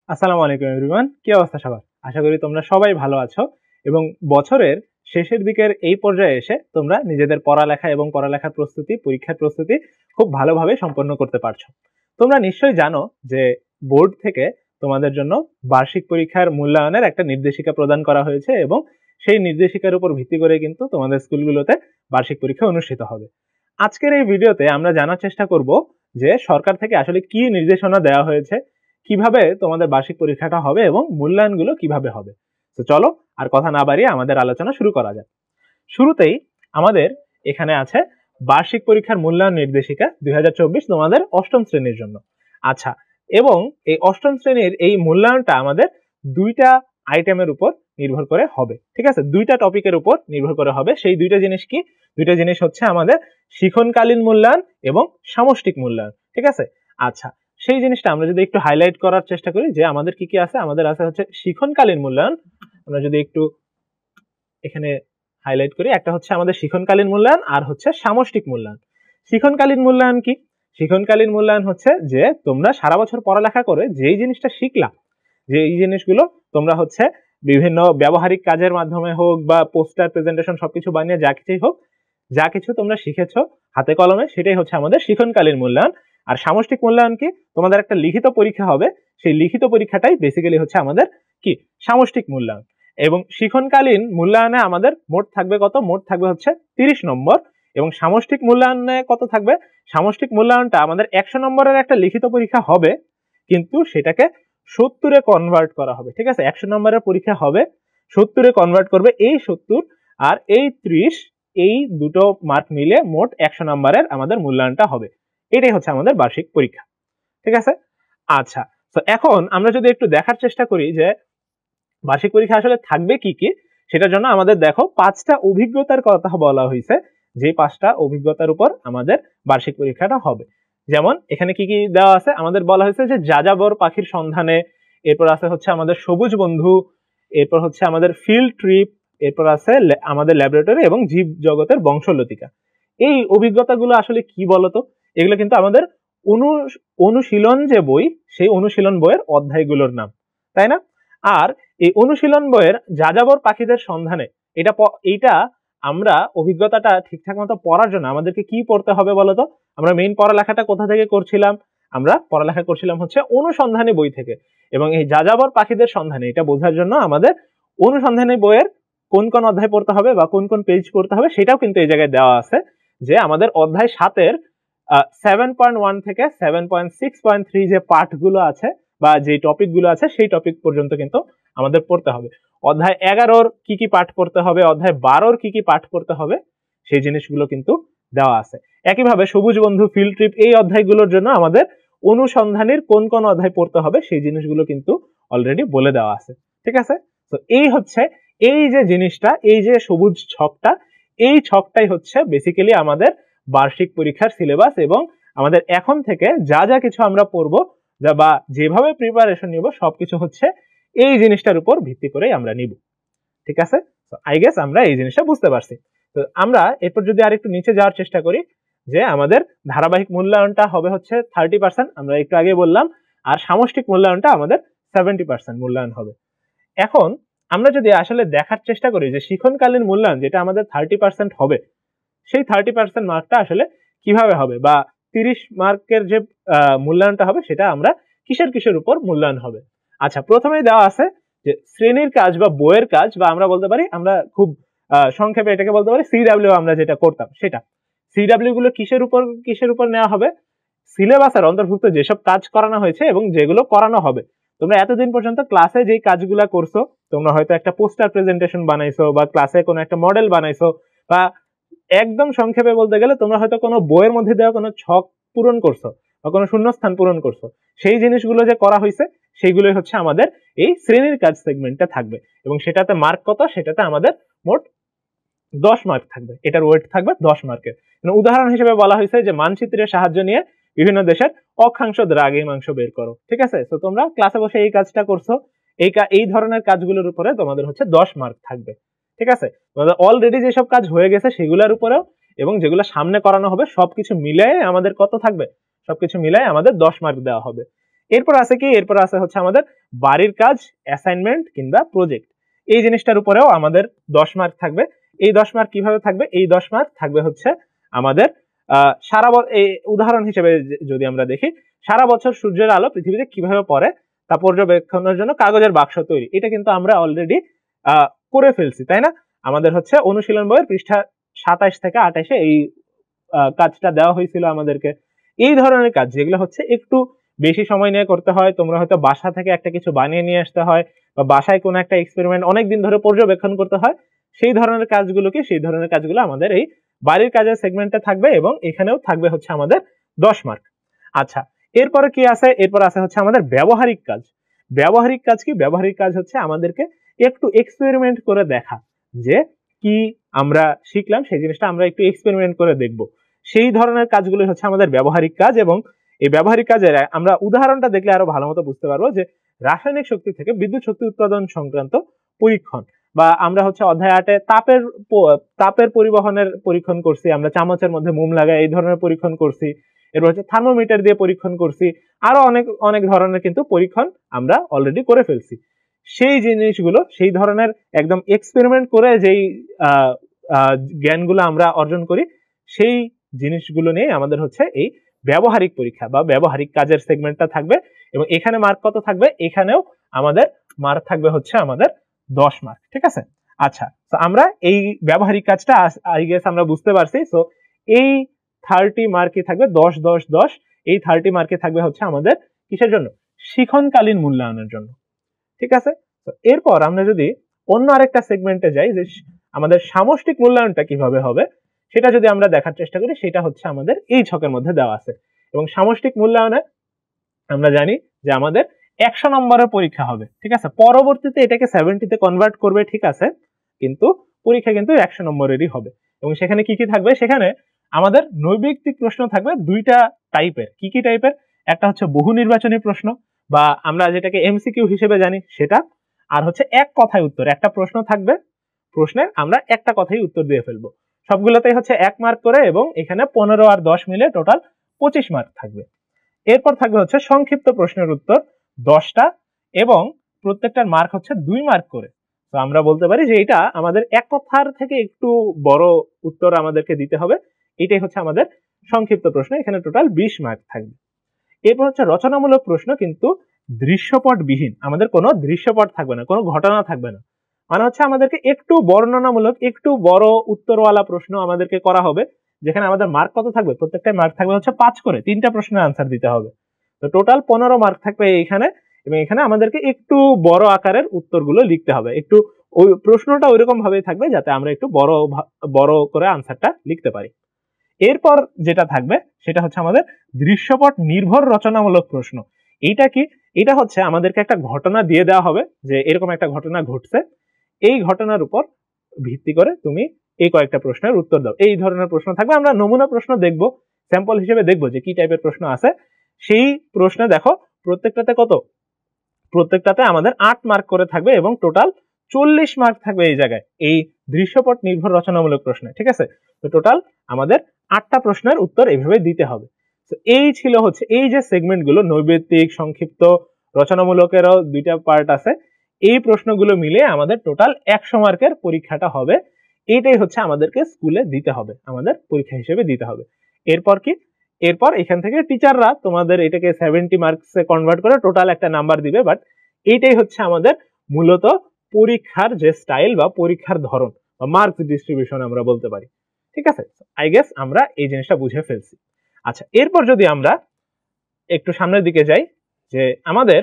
আসসালামু আলাইকুম এভরিওয়ান, কি অবস্থা সবার? আশা করি তোমরা সবাই ভালো আছো এবং বছরের শেষের দিকের এই পর্যায়ে এসে তোমরা নিজেদের পড়ালেখা এবং পড়ালেখার প্রস্তুতি, পরীক্ষার প্রস্তুতি খুব ভালোভাবে সম্পন্ন করতে পারছো। তোমরা নিশ্চয়ই জানো যে বোর্ড থেকে তোমাদের জন্য বার্ষিক পরীক্ষার মূল্যায়নের একটা নির্দেশিকা প্রদান করা হয়েছে এবং সেই নির্দেশিকার উপর ভিত্তি করে কিন্তু তোমাদের স্কুলগুলোতে বার্ষিক পরীক্ষা অনুষ্ঠিত হবে। আজকের এই ভিডিওতে আমরা জানার চেষ্টা করব যে সরকার থেকে আসলে কি নির্দেশনা দেওয়া হয়েছে, কিভাবে তোমাদের বার্ষিক পরীক্ষাটা হবে এবং মূল্যায়নগুলো কিভাবে হবে। তো চলো আর কথা না বাড়িয়ে আমাদের আলোচনা শুরু করা যাক। শুরুতেই আমাদের এখানে আছে বার্ষিক পরীক্ষার মূল্যায়ন নির্দেশিকা 2024 তোমাদের অষ্টম শ্রেণীর জন্য। আচ্ছা, এবং এই অষ্টম শ্রেণীর এই মূল্যায়নটা আমাদের দুইটা আইটেমের উপর নির্ভর করে হবে। ঠিক আছে, দুইটা টপিকের উপর নির্ভর করে হবে। সেই দুইটা জিনিস কি? দুইটা জিনিস হচ্ছে আমাদের শিক্ষণকালীন মূল্যায়ন এবং সামষ্টিক মূল্যায়ন। ঠিক আছে, আচ্ছা, সেই জিনিসটা আমরা যদি একটু হাইলাইট করার চেষ্টা করি যে আমাদের কি কি আছে। আমাদের আছে হচ্ছে শিক্ষণকালীন মূল্যায়ন। আমরা যদি একটু এখানে হাইলাইট করি, একটা হচ্ছে আমাদের শিক্ষণকালীন মূল্যায়ন আর হচ্ছে সামষ্টিক মূল্যায়ন। শিক্ষণকালীন মূল্যায়ন কি? শিক্ষণকালীন মূল্যায়ন হচ্ছে যে তোমরা সারা বছর পড়ালেখা করে যেই জিনিসটা শিখলা, যে এই জিনিসগুলো তোমরা হচ্ছে বিভিন্ন ব্যবহারিক কাজের মাধ্যমে হোক বা পোস্টার প্রেজেন্টেশন সবকিছু বানিয়ে যা কিছুই হোক, যা কিছু তোমরা শিখেছো হাতে কলমে, সেটাই হচ্ছে আমাদের শিক্ষণকালীন মূল্যায়ন। আর সামষ্টিক মূল্যায়ন কি? তোমাদের একটা লিখিত পরীক্ষা হবে, সেই লিখিত পরীক্ষাটাই বেসিক্যালি হচ্ছে আমাদের কি সামষ্টিক মূল্যায়ন। এবং শিক্ষণকালীন মূল্যায়নে আমাদের মোট থাকবে কত? মোট থাকবে হচ্ছে 30 নম্বর। এবং সামষ্টিক মূল্যায়নে কত থাকবে? সামষ্টিক মূল্যায়নটা আমাদের 100 নম্বরের একটা লিখিত পরীক্ষা হবে, কিন্তু সেটাকে 70-এ কনভার্ট করা হবে। ঠিক আছে, 100 নম্বরের পরীক্ষা হবে, 70-এ কনভার্ট করবে। এই 70 আর এই 30, এই দুটো মার্ক মিলে মোট 100 নম্বরের আমাদের মূল্যায়নটা হবে। এটাই হচ্ছে আমাদের বার্ষিক পরীক্ষা। ঠিক আছে, আচ্ছা, তো এখন আমরা যদি একটু দেখার চেষ্টা করি যে বার্ষিক পরীক্ষা আসলে থাকবে কি কি, সেটার জন্য আমাদের দেখো 5টা অভিজ্ঞতার কথা বলা হয়েছে, যে 5টা অভিজ্ঞতার উপর আমাদের বার্ষিক পরীক্ষাটা হবে। যেমন এখানে কি কি দেওয়া আছে, আমাদের বলা হয়েছে যে যাযাবর পাখির সন্ধানে, এরপর আছে হচ্ছে আমাদের সবুজ বন্ধু, এরপর হচ্ছে আমাদের ফিল্ড ট্রিপ, এরপর আছে আমাদের ল্যাবরেটরি এবং জীব জগতের বংশলতিকা। এই অভিজ্ঞতাগুলো আসলে কি বলতো? এগুলো কিন্তু আমাদের অনুশীলন যে বই, সেই অনুশীলন বইয়ের অধ্যায়গুলোর নাম, তাই না? আর এই অনুশীলন বইয়ের যাযাবর পাখিদের সন্ধানে, এইটা আমরা অভিজ্ঞতাটা ঠিকঠাক মতো পড়ার জন্য আমাদেরকে কি পড়তে হবে বলতো? আমরা মেইন পড়ালেখাটা কোথা থেকে করছিলাম? আমরা পড়ালেখা করছিলাম হচ্ছে অনুসন্ধানী বই থেকে। এবং এই যাযাবর পাখিদের সন্ধানে এটা বোঝার জন্য আমাদের অনুসন্ধানী বইয়ের কোন কোন অধ্যায় পড়তে হবে বা কোন কোন পেজ পড়তে হবে সেটাও কিন্তু এই জায়গায় দেওয়া আছে। যে আমাদের অধ্যায় 7-এর 7.1 থেকে 7.6.3 যে পাঠগুলো আছে বা যে টপিকগুলো আছে, সেই টপিক পর্যন্ত কিন্তু আমাদের পড়তে হবে। অধ্যায় 11-র কি কি পাঠ পড়তে হবে, অধ্যায় 12-র কি কি পাঠ পড়তে হবে, সেই জিনিসগুলো কিন্তু দেওয়া আছে। একইভাবে সবুজ বন্ধু, ফিল্ড ট্রিপ, এই অধ্যায়গুলোর জন্য আমাদের অনুসন্ধানের কোন কোন অধ্যায় পড়তে হবে সেই জিনিসগুলো কিন্তু অলরেডি বলে দেওয়া আছে। ঠিক আছে, তো এই হচ্ছে এই যে জিনিসটা, এই যে সবুজ ছকটা, এই ছকটাই হচ্ছে বেসিক্যালি আমাদের বার্ষিক পরীক্ষার সিলেবাস। এবং আমাদের এখন থেকে যা যা কিছু আমরা পড়বো বা যেভাবে প্রিপারেশন নিব, সবকিছু হচ্ছে এই জিনিসটার উপর ভিত্তি করেই আমরা নিব। ঠিক আছে, তো আই গেস আমরা এই জিনিসটা বুঝতে পারছি। তো আমরা এরপর যদি আরেকটু নিচে যাওয়ার চেষ্টা করি, যে আমাদের ধারাবাহিক মূল্যায়নটা হবে হচ্ছে 30%, আমরা একটু আগে বললাম। আর সামষ্টিক মূল্যায়নটা আমাদের 70% মূল্যায়ন হবে। এখন আমরা যদি আসলে দেখার চেষ্টা করি যে শিক্ষণকালীন মূল্যায়ন যেটা আমাদের 30% হবে, সেই 30% মার্কটা আসলে কিভাবে হবে, বা 30 মার্কের যে মূল্যায়নটা হবে সেটা আমরা কিসের কিসের উপর মূল্যায়ন হবে। আচ্ছা, প্রথমেই দেওয়া আছে যে শ্রেণীর কাজ বা বইয়ের কাজ, বা আমরা বলতে পারি, আমরা খুব সংক্ষেপে এটাকে বলতে পারি সিডাব্লিউ, আমরা যেটা করতাম সেটা। সিডাব্লিউ গুলো কিসের উপর নেওয়া হবে? সিলেবাসের অন্তর্ভুক্ত যেসব কাজ করানো হয়েছে এবং যেগুলো করানো হবে। তোমরা এতদিন পর্যন্ত ক্লাসে যেই কাজগুলো করছো, তোমরা হয়তো একটা পোস্টার প্রেজেন্টেশন বানাইছো বা ক্লাসে কোনো একটা মডেল বানাইছো, বা একদম সংক্ষেপে বলতে গেলে তোমরা হয়তো কোনো বইয়ের মধ্যে দেওয়া কোনো ছক পূরণ করছো বা কোনো শূন্যস্থান পূরণ করছো, সেই জিনিসগুলো যে করা হয়েছে সেইগুলোই হচ্ছে আমাদের এই শ্রেণীর কাজ সেগমেন্টে থাকবে। এবং সেটাতে মার্ক কত? সেটাতে আমাদের মোট 10 মার্ক থাকবে, এটার ওয়েট থাকবে 10 মার্কের। উদাহরণ হিসেবে বলা হয়েছে যে মানচিত্রের সাহায্য নিয়ে বিভিন্ন দেশের অক্ষাংশ দ্রাঘিমাংশ বের করো। ঠিক আছে, তো তোমরা ক্লাসে বসে এই কাজটা করছো, এই ধরনের কাজগুলোর উপরে তোমাদের হচ্ছে 10 মার্ক থাকবে। ঠিক আছে, তোমাদের অলরেডি যেসব কাজ হয়ে গেছে সেগুলোর উপরেও এবং যেগুলো সামনে করানো হবে, সবকিছু মিলিয়ে আমাদের কত থাকবে? সবকিছু মিলিয়ে আমাদের 10 মার্ক দেওয়া হবে। এরপর আছে কি, এরপর আছে হচ্ছে আমাদের বাড়ির কাজ, অ্যাসাইনমেন্ট কিংবা প্রজেক্ট। এই জিনিসটার উপরেও আমাদের 10 মার্ক থাকবে। এই 10 মার্ক কিভাবে থাকবে? এই 10 মার্ক থাকবে হচ্ছে আমাদের সারা এই উদাহরণ হিসেবে যদি আমরা দেখি, সারা বছর সূর্যের আলো পৃথিবীতে কিভাবে পড়ে তা পর্যবেক্ষণের জন্য কাগজের বাক্স তৈরি। এটা কিন্তু আমরা অলরেডি করে ফেলছি, তাই না? আমাদের হচ্ছে অনুশীলন বইয়ের পৃষ্ঠা 27 থেকে 28-এ এই কাজটা দেওয়া হয়েছিল আমাদেরকে। এই ধরনের কাজ যেগুলো হচ্ছে একটু বেশি সময় নিয়ে করতে হয়, তোমরা হয়তো বাসা থেকে একটা কিছু বানিয়ে নিয়ে আসতে হয়, বা বাসায় কোনো একটা এক্সপেরিমেন্ট অনেকদিন ধরে পর্যবেক্ষণ করতে হয়, সেই ধরনের কাজগুলো আমাদের এই বাড়ির কাজের সেগমেন্টে থাকবে, এবং এখানেও থাকবে হচ্ছে আমাদের 10 মার্ক। আচ্ছা, এরপরে কি আছে? এরপর আছে হচ্ছে আমাদের ব্যবহারিক কাজ। ব্যবহারিক কাজ কি? ব্যবহারিক কাজ হচ্ছে আমাদেরকে একটু এক্সপেরিমেন্ট করে দেখা, যে কি আমরা শিখলাম সেই জিনিসটা আমরা একটু এক্সপেরিমেন্ট করে দেখব। সেই ধরনের কাজগুলো হচ্ছে আমাদের ব্যবহারিক কাজ। এবং এই ব্যবহারিক কাজের আমরা উদাহরণটা দেখলে আরো ভালো মতো বুঝতে পারবো, যে রাসায়নিক শক্তি থেকে বিদ্যুৎ শক্তি উৎপাদন সংক্রান্ত পরীক্ষণ, বা আমরা হচ্ছে অধ্যায় 8-এ তাপের পরিবহনের পরীক্ষণ করছি, আমরা চামচের মধ্যে মোম লাগাই এই ধরনের পরীক্ষণ করছি, এরপর হচ্ছে থার্মোমিটার দিয়ে পরীক্ষণ করছি, আরো অনেক অনেক ধরনের কিন্তু পরীক্ষণ আমরা অলরেডি করে ফেলছি। সেই জিনিসগুলো, সেই ধরনের একদম এক্সপেরিমেন্ট করে যেই জ্ঞানগুলো আমরা অর্জন করি, সেই জিনিসগুলো নিয়ে আমাদের হচ্ছে এই ব্যবহারিক পরীক্ষা বা ব্যবহারিক কাজের সেগমেন্টটা থাকবে। এবং এখানে মার্ক কত থাকবে? এখানেও আমাদের মার্ক থাকবে হচ্ছে আমাদের 10 মার্ক। ঠিক আছে? আচ্ছা, তো আমরা এই ব্যবহারিক কাজটা আই গেস আমরা বুঝতে পারছি। সো এই 30 মার্কই থাকবে, 10 10 10। এই 30 মার্কে থাকবে হচ্ছে আমাদের কিসের জন্য? শিক্ষণকালীন মূল্যায়নের জন্য। ঠিক আছে? তো এরপর আমরা যদি অন্য আরেকটা সেগমেন্টে যাই, যে আমাদের সামষ্টিক মূল্যায়নটা কিভাবে হবে সেটা যদি আমরা দেখার চেষ্টা করি, সেটা হচ্ছে আমাদের এই ছকের মধ্যে দেওয়া আছে। এবং সামষ্টিক মূল্যায়নে আমরা জানি যে আমাদের 100 নম্বরের পরীক্ষা হবে। ঠিক আছে? পরবর্তীতে এটাকে 70-তে কনভার্ট করবে, ঠিক আছে, কিন্তু পরীক্ষা কিন্তু 100 নম্বরেরই হবে। এবং সেখানে কি কি থাকবে? সেখানে আমাদের নৈর্ব্যক্তিক প্রশ্ন থাকবে দুইটা টাইপের। কি কি টাইপের? একটা হচ্ছে বহু নির্বাচনী প্রশ্ন, বা আমরা যেটাকে এমসিকিউ হিসেবে জানি সেটা, আর হচ্ছে এক কথায় উত্তর। একটা প্রশ্ন থাকবে, প্রশ্নের আমরা একটা কথাই উত্তর দিয়ে ফেলবো। সবগুলোতেই হচ্ছে 1 মার্ক করে, এবং এখানে 15 আর 10 মিলে টোটাল 25 মার্ক থাকবে। এরপর থাকবে হচ্ছে সংক্ষিপ্ত প্রশ্নের উত্তর 10টা, এবং প্রত্যেকটার মার্ক হচ্ছে 2 মার্ক করে। তো আমরা বলতে পারি যে এটা আমাদের এক কথার থেকে একটু বড় উত্তর আমাদেরকে দিতে হবে। এটাই হচ্ছে আমাদের সংক্ষিপ্ত প্রশ্ন, এখানে টোটাল 20 মার্ক থাকবে। এরপর হচ্ছে রচনামূলক প্রশ্ন, কিন্তু দৃশ্যপট বিহীন। আমাদের কোনো দৃশ্যপট থাকবে না, কোনো ঘটনা থাকবে না। মানে হচ্ছে আমাদেরকে একটু বর্ণনামূলক, একটু বড় উত্তরওয়ালা প্রশ্ন আমাদেরকে করা হবে, যেখানে আমাদের মার্ক কত থাকবে? প্রত্যেকটা মার্ক থাকবে হচ্ছে 5 করে, 3টা প্রশ্নের আনসার দিতে হবে। তো টোটাল 15 মার্ক থাকবে এইখানে। এবং এখানে আমাদেরকে একটু বড় আকারের উত্তরগুলো লিখতে হবে, একটু ওই প্রশ্নটা ওইরকম ভাবেই থাকবে যাতে আমরা একটু বড় করে আনসারটা লিখতে পারি। এরপর যেটা থাকবে সেটা হচ্ছে আমাদের দৃশ্যপট নির্ভর রচনামূলক প্রশ্ন। এইটা কি? এটা হচ্ছে আমাদেরকে একটা ঘটনা দিয়ে দেওয়া হবে, যে এরকম একটা ঘটনা ঘটছে, এই ঘটনার উপর ভিত্তি করে তুমি এই কয়েকটা প্রশ্নের উত্তর দাও। এই ধরনের প্রশ্ন থাকবে। আমরা নমুনা প্রশ্ন দেখব, স্যাম্পল হিসেবে দেখব যে কি টাইপের প্রশ্ন আছে। সেই প্রশ্নে দেখো প্রত্যেকটাতে কত? প্রত্যেকটাতে আমাদের 8 মার্ক করে থাকবে, এবং টোটাল 40 মার্ক থাকবে এই জায়গায়, এই দৃশ্যপট নির্ভর রচনামূলক প্রশ্নে। ঠিক আছে? তো টোটাল আমাদের 8টা প্রশ্নের উত্তর এইভাবে দিতে হবে। তো এই ছিল হচ্ছে এই যে সেগমেন্ট গুলো, নৈবেদিক, সংক্ষিপ্ত, রচনামূলকেরও 2টা পার্ট আছে। এই প্রশ্নগুলো মিলে আমাদের টোটাল 100 মার্কের পরীক্ষাটা হবে। এইটাই হচ্ছে আমাদেরকে স্কুলে দিতে হবে, আমাদের পরীক্ষা হিসেবে দিতে হবে। এরপর কি? এরপর এখান থেকে টিচাররা তোমাদের এটাকে 70 মার্কসে কনভার্ট করে টোটাল একটা নাম্বার দিবে। বাট এইটাই হচ্ছে আমাদের মূলত পরীক্ষার যে স্টাইল বা পরীক্ষার ধরন বা মার্কস ডিস্ট্রিবিউশন আমরা বলতে পারি। ঠিক আছে? আই গেস আমরা এই জিনিসটা বুঝে ফেলছি। আচ্ছা, এরপর যদি আমরা একটু সামনের দিকে যাই, যে আমাদের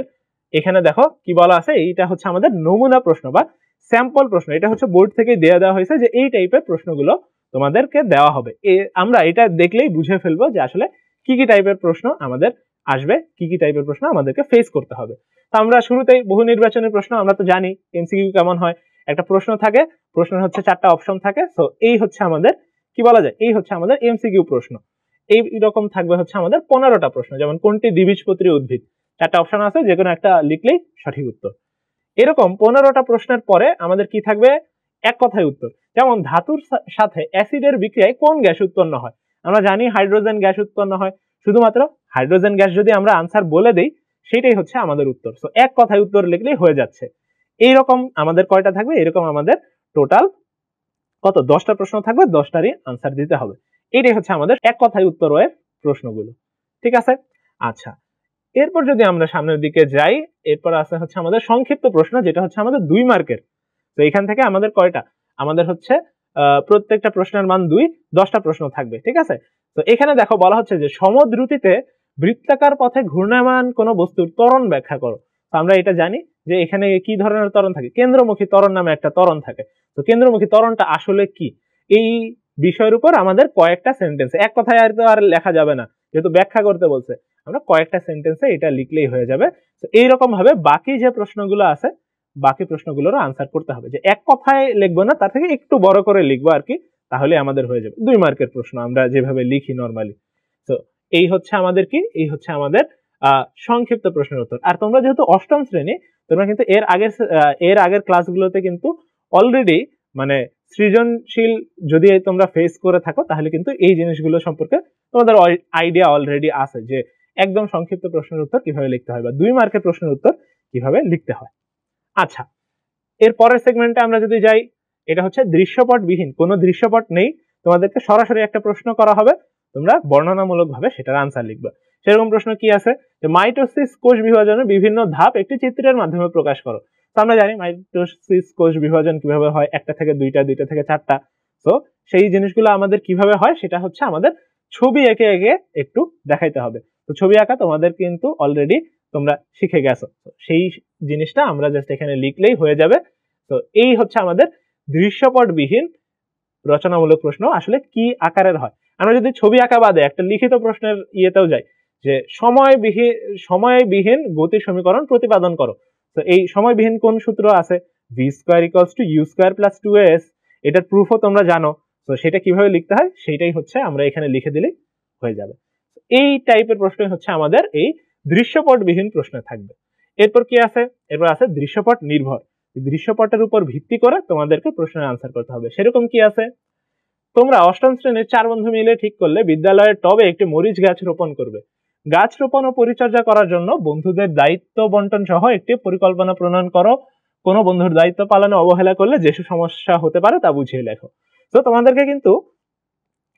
এখানে দেখো কি বলা আছে, এইটা হচ্ছে আমাদের নমুনা প্রশ্ন বা স্যাম্পল প্রশ্ন। এটা হচ্ছে বোর্ড থেকে দেওয়া হয়েছে যে এই টাইপের প্রশ্নগুলো তোমাদেরকে দেওয়া হবে। আমরা এটা দেখলেই বুঝে ফেলবো যে আসলে কি কি টাইপের প্রশ্ন আমাদের আসবে, কি কি টাইপের প্রশ্ন আমাদেরকে ফেস করতে হবে। তো আমরা শুরুতেই বহু নির্বাচনের প্রশ্ন, আমরা তো জানি এমসিকিউ কেমন হয়। একটা প্রশ্ন থাকে, প্রশ্নের হচ্ছে 4টা অপশন থাকে। সো এই হচ্ছে আমাদের কি বলা যায়, এই হচ্ছে আমাদের এমসিকিউ প্রশ্ন। এই রকম থাকবে হচ্ছে আমাদের 15টা প্রশ্ন, যেমন কোনটি দ্বিবীজপত্রী উদ্ভিদ, 4টা অপশন আছে, যে কোনো একটা লিখলেই সঠিক উত্তর। এরকম 15টা প্রশ্নের পরে আমাদের কি থাকবে? এক কথায় উত্তর। যেমন ধাতুর সাথে অ্যাসিডের বিক্রিয়ায় কোন গ্যাস উৎপন্ন হয়? আমরা জানি হাইড্রোজেন গ্যাস উৎপন্ন হয়। শুধুমাত্র হাইড্রোজেন গ্যাস যদি আমরা আনসার বলে দেই, সেটাই হচ্ছে আমাদের উত্তর। সো এক কথায় উত্তর লিখলেই হয়ে যাচ্ছে। এইরকম আমাদের কয়টা থাকবে, এরকম আমাদের টোটাল কত 10টা প্রশ্ন থাকবে, 10টারই আনসার দিতে হবে। এটাই হচ্ছে আমাদের এক কথায় উত্তর ওয়ের প্রশ্নগুলো। ঠিক আছে? আচ্ছা, এরপর যদি আমরা সামনের দিকে যাই, এরপর আছে হচ্ছে আমাদের সংক্ষিপ্ত প্রশ্ন, যেটা হচ্ছে আমাদের 2 মার্কের। তো এখান থেকে আমাদের কয়টা, আমাদের হচ্ছে প্রত্যেকটা প্রশ্নের মান 2, 10টা প্রশ্ন থাকবে। ঠিক আছে? তো এখানে দেখো বলা হচ্ছে যে সমদ্রুতিতে বৃত্তাকার পথে ঘূর্ণায়মান কোন বস্তুর ত্বরণ ব্যাখ্যা করো। তো আমরা এটা জানি যে এখানে কি ধরনের ত্বরণ থাকে, কেন্দ্রমুখী ত্বরণ নামে একটা ত্বরণ থাকে। তো কেন্দ্রমুখী ত্বরণটা আসলে কি, এই বিষয়ের উপর আমাদের কয়েকটা সেন্টেন্স, এক কথায় আর তো আর লেখা যাবে না, যেহেতু ব্যাখ্যা করতে বলছে, আমরা কয়েকটা সেন্টেন্সে এটা লিখলেই হয়ে যাবে। তো এইরকম ভাবে বাকি যে প্রশ্নগুলো আছে, বাকি প্রশ্নগুলোরও আনসার করতে হবে, যে এক কথায় লিখবো না, তার থেকে একটু বড় করে লিখবো আর কি, তাহলে আমাদের হয়ে যাবে 2 মার্কের প্রশ্ন আমরা যেভাবে লিখি নরমালি। তো এই হচ্ছে আমাদের কি, এই হচ্ছে আমাদের সংক্ষিপ্ত প্রশ্নের উত্তর। আর তোমরা যেহেতু অষ্টম শ্রেণী, তোমরা কিন্তু এর আগের ক্লাসগুলোতে কিন্তু অলরেডি মানে সৃজনশীল যদি তোমরা ফেস করে থাকো, তাহলে কিন্তু এই জিনিসগুলো সম্পর্কে তোমাদের আইডিয়া অলরেডি আছে, যে একদম সংক্ষিপ্ত প্রশ্নের উত্তর কিভাবে লিখতে হয় বা 2 মার্কের প্রশ্নের উত্তর কিভাবে লিখতে হয়। আচ্ছা, এর পরের সেগমেন্টে আমরা যদি যাই, এটা হচ্ছে দৃশ্যপটবিহীন, কোনো দৃশ্যপট নেই, তোমাদেরকে সরাসরি একটা প্রশ্ন করা হবে, তোমরা বর্ণনামূলক ভাবে সেটার আনসার লিখবে। সেরকম প্রশ্ন কি আছে, যে মাইটোসিস কোষ বিভাজনের বিভিন্ন ধাপ একটি চিত্রের মাধ্যমে প্রকাশ করো। তো আমরা জানি মাইটোসিস কোষ বিভাজন কিভাবে হয়, একটা থেকে দুইটা, দুইটা থেকে চারটা। তো সেই জিনিসগুলো আমাদের কিভাবে হয় সেটা হচ্ছে আমাদের ছবি এঁকে এঁকে একটু দেখাইতে হবে। তো ছবি আঁকা তোমাদের কিন্তু অলরেডি তোমরা শিখে গেছো, সেই জিনিসটা আমরা জাস্ট এখানে লিখলেই হয়ে যাবে। তো এই হচ্ছে আমাদের দৃশ্যপটবিহীন রচনামূলক প্রশ্ন আসলে কি আকারের হয়। আমরা যদি ছবি আঁকা বাদে একটা লিখিত প্রশ্নের ইয়েতেও যাই, যে সময়বিহীন গতির সমীকরণ প্রতিপাদন করো। তো এই সময়বিহীন কোন সূত্র আছে, v square equals to u square plus 2as, এটার প্রুফও তোমরা জানো। তো সেটা কিভাবে লিখতে হয় সেটাই হচ্ছে আমরা এখানে লিখে দিলেই হয়ে যাবে। এই টাইপের প্রশ্ন হচ্ছে আমাদের এই দৃশ্যপটবিহীন প্রশ্ন থাকবে। এরপর কি আছে, এরপর আছে দৃশ্যপট নির্ভর। দৃশ্যপটের উপর ভিত্তি করে তোমাদেরকে প্রশ্নের আনসার করতে হবে। সেরকম কি আছে, তোমরা অষ্টম শ্রেণীর 4 বন্ধু মিলে ঠিক করলে বিদ্যালয়ের টবে একটি মরিচ গাছ রোপণ করবে। গাছ রোপণ ও পরিচর্যা করার জন্য বন্ধুদের দায়িত্ব বন্টন সহ একটি পরিকল্পনা প্রণয়ন করো। কোনো বন্ধুর দায়িত্ব পালনে অবহেলা করলে যেসব সমস্যা হতে পারে তা বুঝিয়ে লেখো। তো তোমাদেরকে কিন্তু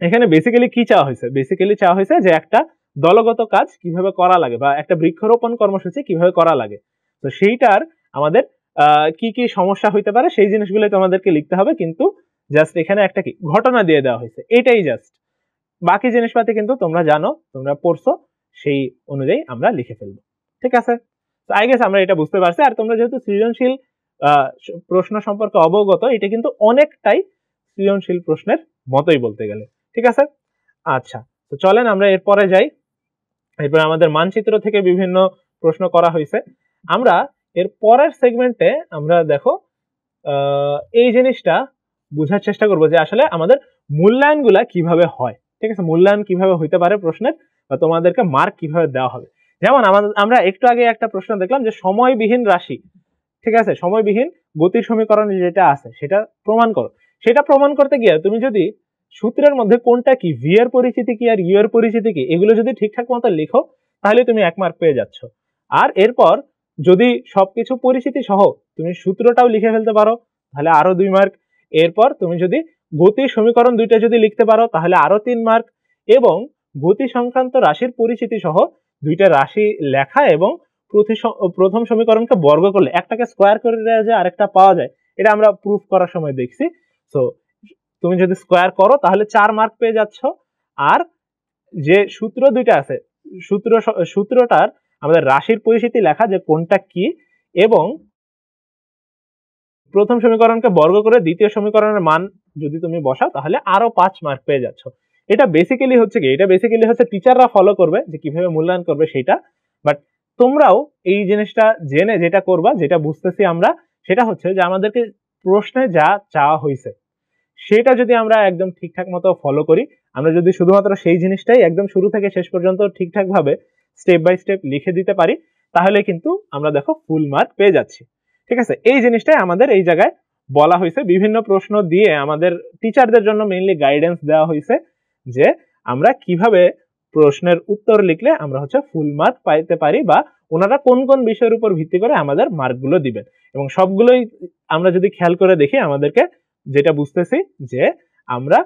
এখানে বেসিক্যালি কি চাওয়া হয়েছে, বেসিক্যালি চাওয়া হয়েছে যে একটা দলগত কাজ কিভাবে করা লাগে বা একটা বৃক্ষরোপণ কর্মসূচি কিভাবে করা লাগে। তো সেইটার আমাদের কি কি সমস্যা হইতে পারে সেই জিনিসগুলো তোমাদেরকে লিখতে হবে, কিন্তু জাস্ট এখানে একটা কি ঘটনা দিয়ে দেওয়া হয়েছে, এটাই জাস্ট। বাকি জিনিসপাতি কিন্তু তোমরা জানো, তোমরা পড়ছো, সেই অনুযায়ী আমরা লিখে ফেলবো। ঠিক আছে? তো আই গেস আমরা এটা বুঝতে পারছি। আর তোমরা যেহেতু সৃজনশীল প্রশ্ন সম্পর্কে অবগত, এটা কিন্তু অনেকটাই সৃজনশীল প্রশ্নের মতোই বলতে গেলে। ঠিক আছে? আচ্ছা, তো চলেন আমরা এরপরে যাই। এরপরে আমাদের মানচিত্র থেকে বিভিন্ন প্রশ্ন করা হয়েছে। আমরা এর পরের সেগমেন্টে আমরা দেখো এই জিনিসটা বোঝার চেষ্টা করবো যে আসলে আমাদের মূল্যায়নগুলা কিভাবে হয়। ঠিক আছে? মূল্যায়ন কিভাবে হইতে পারে প্রশ্নের, বা তোমাদেরকে মার্ক কিভাবে দেওয়া হবে। যেমন আমরা একটু আগে একটা প্রশ্ন দেখলাম যে সময়বিহীন রাশি, ঠিক আছে, সময়বিহীন গতির সমীকরণ যেটা আছে সেটা প্রমাণ করো। সেটা প্রমাণ করতে গিয়ে তুমি যদি সূত্রের মধ্যে কোনটা কি, ভি এর পরিচিতি কি আর ইউ এর পরিচিতি কি, এগুলো যদি ঠিকঠাক মতো লিখো, তাহলে তুমি 1 মার্ক পেয়ে যাচ্ছ। আর এরপর যদি সবকিছু পরিচিতি সহ তুমি সূত্রটাও লিখে ফেলতে পারো, তাহলে আরো 2 মার্ক। এরপর তুমি যদি গতির সমীকরণ দুইটা যদি লিখতে পারো, তাহলে আরো 3 মার্ক। এবং গতি সংক্রান্ত রাশির পরিচিতি সহ দুইটা রাশি লেখা এবং প্রথম সমীকরণকে বর্গ করলে একটাকে স্কোয়ার করে দেওয়া যায়, আরেকটা পাওয়া যায়, এটা আমরা প্রুফ করার সময় দেখছি। সো তুমি যদি স্কোয়ার করো তাহলে 4 মার্ক পেয়ে যাচ্ছ। আর যে সূত্র দুইটা আছে, সূত্রটার আমাদের রাশির পরিচিতি লেখা, যে কোনটা কি, এবং প্রথম সমীকরণকে বর্গ করে দ্বিতীয় সমীকরণের মান যদি তুমি বসাও, তাহলে আরো 5 মার্ক পেয়ে যাচ্ছ। এটা বেসিক্যালি হচ্ছে কি, এটা বেসিক্যালি হচ্ছে টিচাররা ফলো করবে যে কিভাবে মূল্যায়ন করবে সেটা। বাট তোমরাও এই জিনিসটা জেনে যেটা করবা, যেটা বুঝতেছি আমরা, সেটা হচ্ছে যে আমাদেরকে প্রশ্নে যা চাওয়া হয়েছে সেটা যদি আমরা একদম ঠিকঠাক মতো ফলো করি, আমরা যদি শুধুমাত্র সেই জিনিসটাই একদম শুরু থেকে শেষ পর্যন্ত ঠিকঠাক ভাবে স্টেপ বাই স্টেপ লিখে দিতে পারি, তাহলে কিন্তু আমরা দেখো ফুল মার্ক পেয়ে যাচ্ছি। ঠিক আছে? এই জিনিসটাই আমাদের এই জায়গায় বলা হয়েছে। বিভিন্ন প্রশ্ন দিয়ে আমাদের টিচারদের জন্য মেইনলি গাইডেন্স দেওয়া হয়েছে যে আমরা কিভাবে প্রশ্নের উত্তর লিখলে আমরা হচ্ছে ফুল মার্ক পাইতে পারি, বা ওনারা কোন কোন বিষয়ের উপর ভিত্তি করে আমাদের মার্কগুলো দিবেন। এবং সবগুলোই আমরা যদি খেয়াল করে দেখি, আমাদেরকে যেটা বুঝতেছি যে আমরা